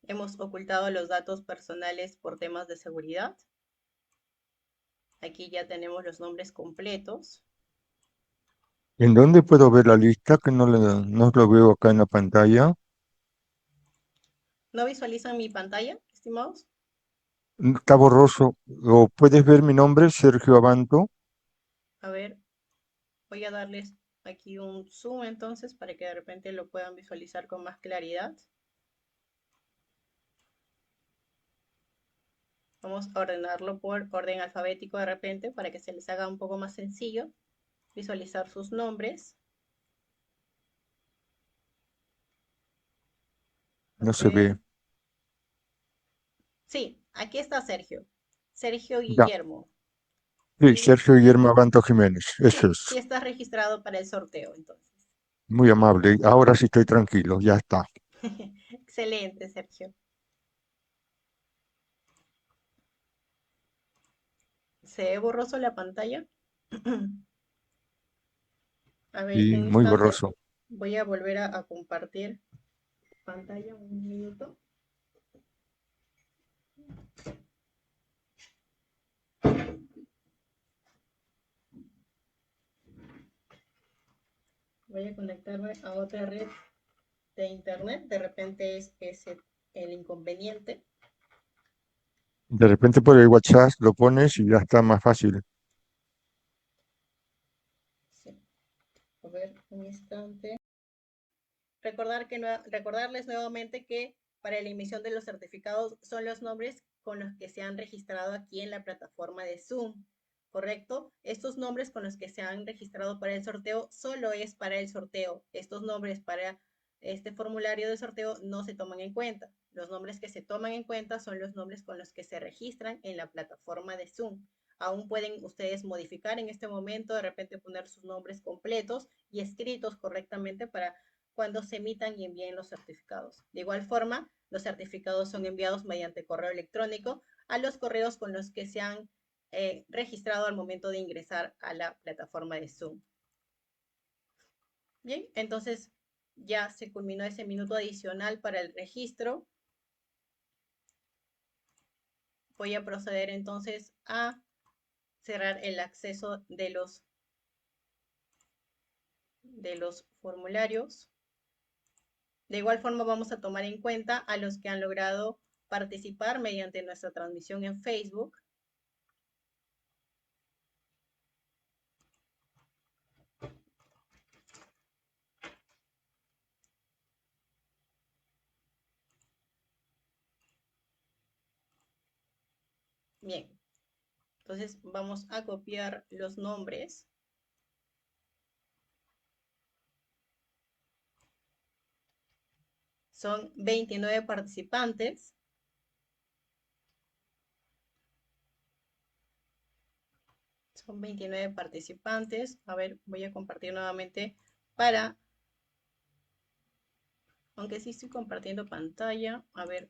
Hemos ocultado los datos personales por temas de seguridad. Aquí ya tenemos los nombres completos. ¿En dónde puedo ver la lista? Que no lo veo acá en la pantalla. ¿No visualizan mi pantalla, estimados? Está borroso. ¿O puedes ver mi nombre, Sergio Abanto? A ver, voy a darles aquí un zoom entonces para que de repente lo puedan visualizar con más claridad. Vamos a ordenarlo por orden alfabético de repente para que se les haga un poco más sencillo visualizar sus nombres. A No se ver. ve. Sí, aquí está Sergio. Sergio Ya. Guillermo. Sí, Sí, Sergio Guillermo Abanto Jiménez. Eso sí, es. sí está registrado para el sorteo entonces. Muy amable. Ahora sí estoy tranquilo. Ya está. Excelente, Sergio. ¿Se ve borroso la pantalla? A ver, Y un muy instante. borroso. Voy a volver a compartir pantalla un minuto. Voy a conectarme a otra red de internet. De repente es ese el inconveniente. De repente por el WhatsApp lo pones y ya está más fácil. Sí. A ver, un instante. Recordarles nuevamente que para la emisión de los certificados son los nombres con los que se han registrado aquí en la plataforma de Zoom, ¿correcto? Estos nombres con los que se han registrado para el sorteo solo es para el sorteo. Estos nombres para este formulario de sorteo no se toman en cuenta. Los nombres que se toman en cuenta son los nombres con los que se registran en la plataforma de Zoom. Aún pueden ustedes modificar en este momento, de repente poner sus nombres completos y escritos correctamente para cuando se emitan y envíen los certificados. De igual forma, los certificados son enviados mediante correo electrónico a los correos con los que se han registrado al momento de ingresar a la plataforma de Zoom. Bien, entonces ya se culminó ese minuto adicional para el registro. Voy a proceder entonces a cerrar el acceso de los formularios. De igual forma vamos a tomar en cuenta a los que han logrado participar mediante nuestra transmisión en Facebook. Bien, entonces vamos a copiar los nombres. Son 29 participantes. Son 29 participantes. A ver, voy a compartir nuevamente para, aunque sí estoy compartiendo pantalla. A ver.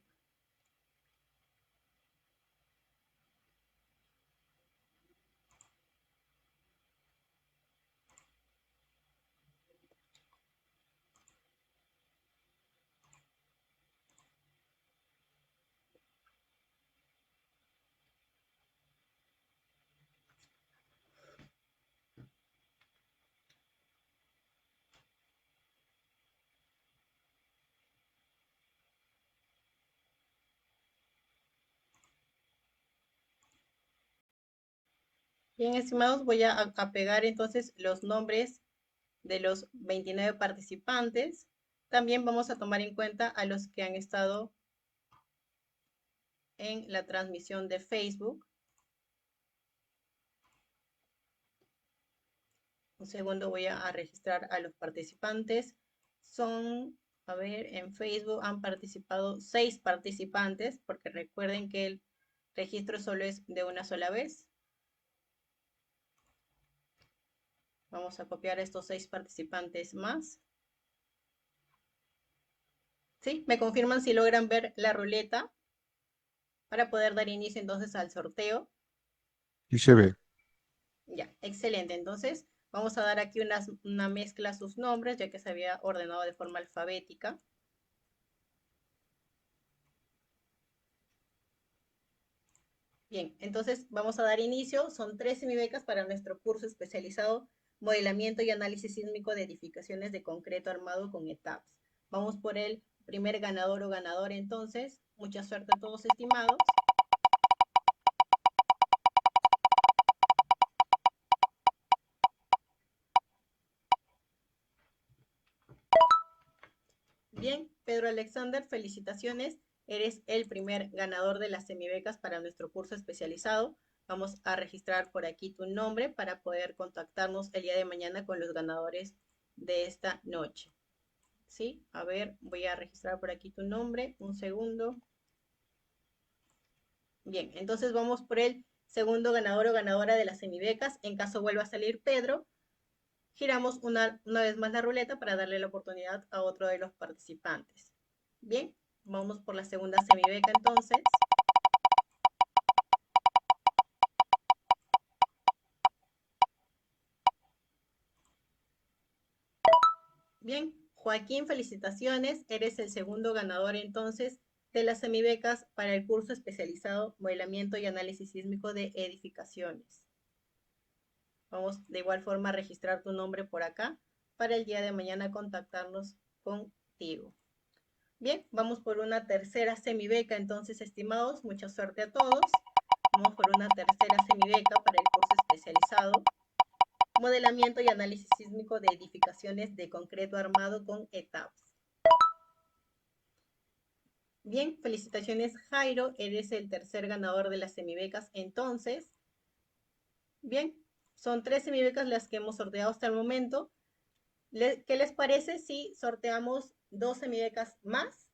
Bien, estimados, voy a pegar entonces los nombres de los 29 participantes. También vamos a tomar en cuenta a los que han estado en la transmisión de Facebook. Un segundo, voy a registrar a los participantes. Son, a ver, en Facebook han participado 6 participantes, porque recuerden que el registro solo es de una sola vez. Vamos a copiar estos 6 participantes más. ¿Sí? ¿Me confirman si logran ver la ruleta para poder dar inicio entonces al sorteo? Y se ve. Ya, excelente. Entonces, vamos a dar aquí una mezcla a sus nombres, ya que se había ordenado de forma alfabética. Bien, entonces vamos a dar inicio. Son 3 semibecas para nuestro curso especializado Modelamiento y Análisis Sísmico de Edificaciones de Concreto Armado con ETAPS. Vamos por el primer ganador o ganadora entonces. Mucha suerte a todos, estimados. Bien, Pedro Alexander, felicitaciones. Eres el primer ganador de las semibecas para nuestro curso especializado. Vamos a registrar por aquí tu nombre para poder contactarnos el día de mañana con los ganadores de esta noche. ¿Sí? A ver, voy a registrar por aquí tu nombre. Un segundo. Bien, entonces vamos por el segundo ganador o ganadora de las semibecas. En caso vuelva a salir Pedro, giramos una vez más la ruleta para darle la oportunidad a otro de los participantes. Bien, vamos por la segunda semibeca entonces. Bien, Joaquín, felicitaciones. Eres el segundo ganador entonces de las semibecas para el curso especializado Modelamiento y Análisis Sísmico de Edificaciones. Vamos de igual forma a registrar tu nombre por acá para el día de mañana contactarnos contigo. Bien, vamos por una tercera semibeca entonces, estimados. Mucha suerte a todos. Vamos por una tercera semibeca para el curso especializado Modelamiento y Análisis Sísmico de Edificaciones de Concreto Armado con ETAPS. Bien, felicitaciones Jairo, eres el tercer ganador de las semibecas entonces. Bien, son 3 semibecas las que hemos sorteado hasta el momento. ¿Qué les parece si sorteamos 2 semibecas más?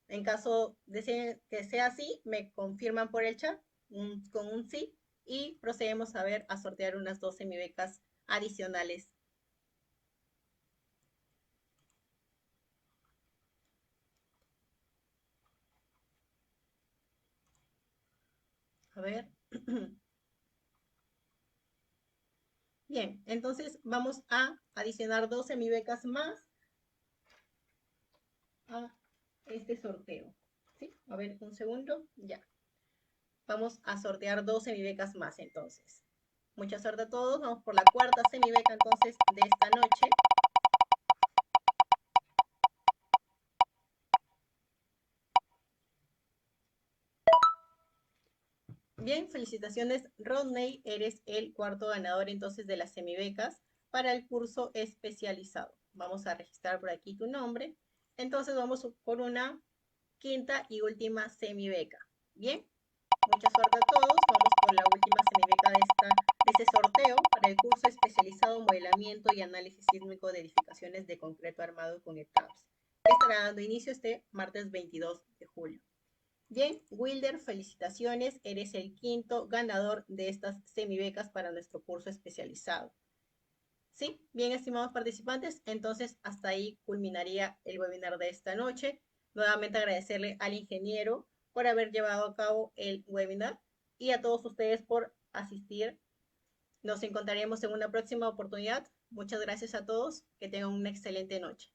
En caso de que sea así, me confirman por el chat con un sí y procedemos a sortear unas 2 semibecas adicionales. A ver. Bien, entonces vamos a adicionar 2 semibecas más a este sorteo. ¿Sí? A ver, un segundo. Ya. Vamos a sortear 2 semibecas más entonces. Mucha suerte a todos. Vamos por la cuarta semibeca entonces de esta noche. Bien, felicitaciones Rodney. Eres el cuarto ganador entonces de las semibecas para el curso especializado. Vamos a registrar por aquí tu nombre. Entonces vamos por una quinta y última semibeca. Bien, mucha suerte a todos. Vamos por la última semibeca de este sorteo para el curso especializado Modelamiento y Análisis Sísmico de Edificaciones de Concreto Armado con ETAPS, que estará dando inicio este martes 22 de julio. Bien, Wilder, felicitaciones. Eres el quinto ganador de estas semibecas para nuestro curso especializado. Sí, bien, estimados participantes, entonces hasta ahí culminaría el webinar de esta noche. Nuevamente agradecerle al ingeniero por haber llevado a cabo el webinar y a todos ustedes por asistir. Nos encontraremos en una próxima oportunidad. Muchas gracias a todos. Que tengan una excelente noche.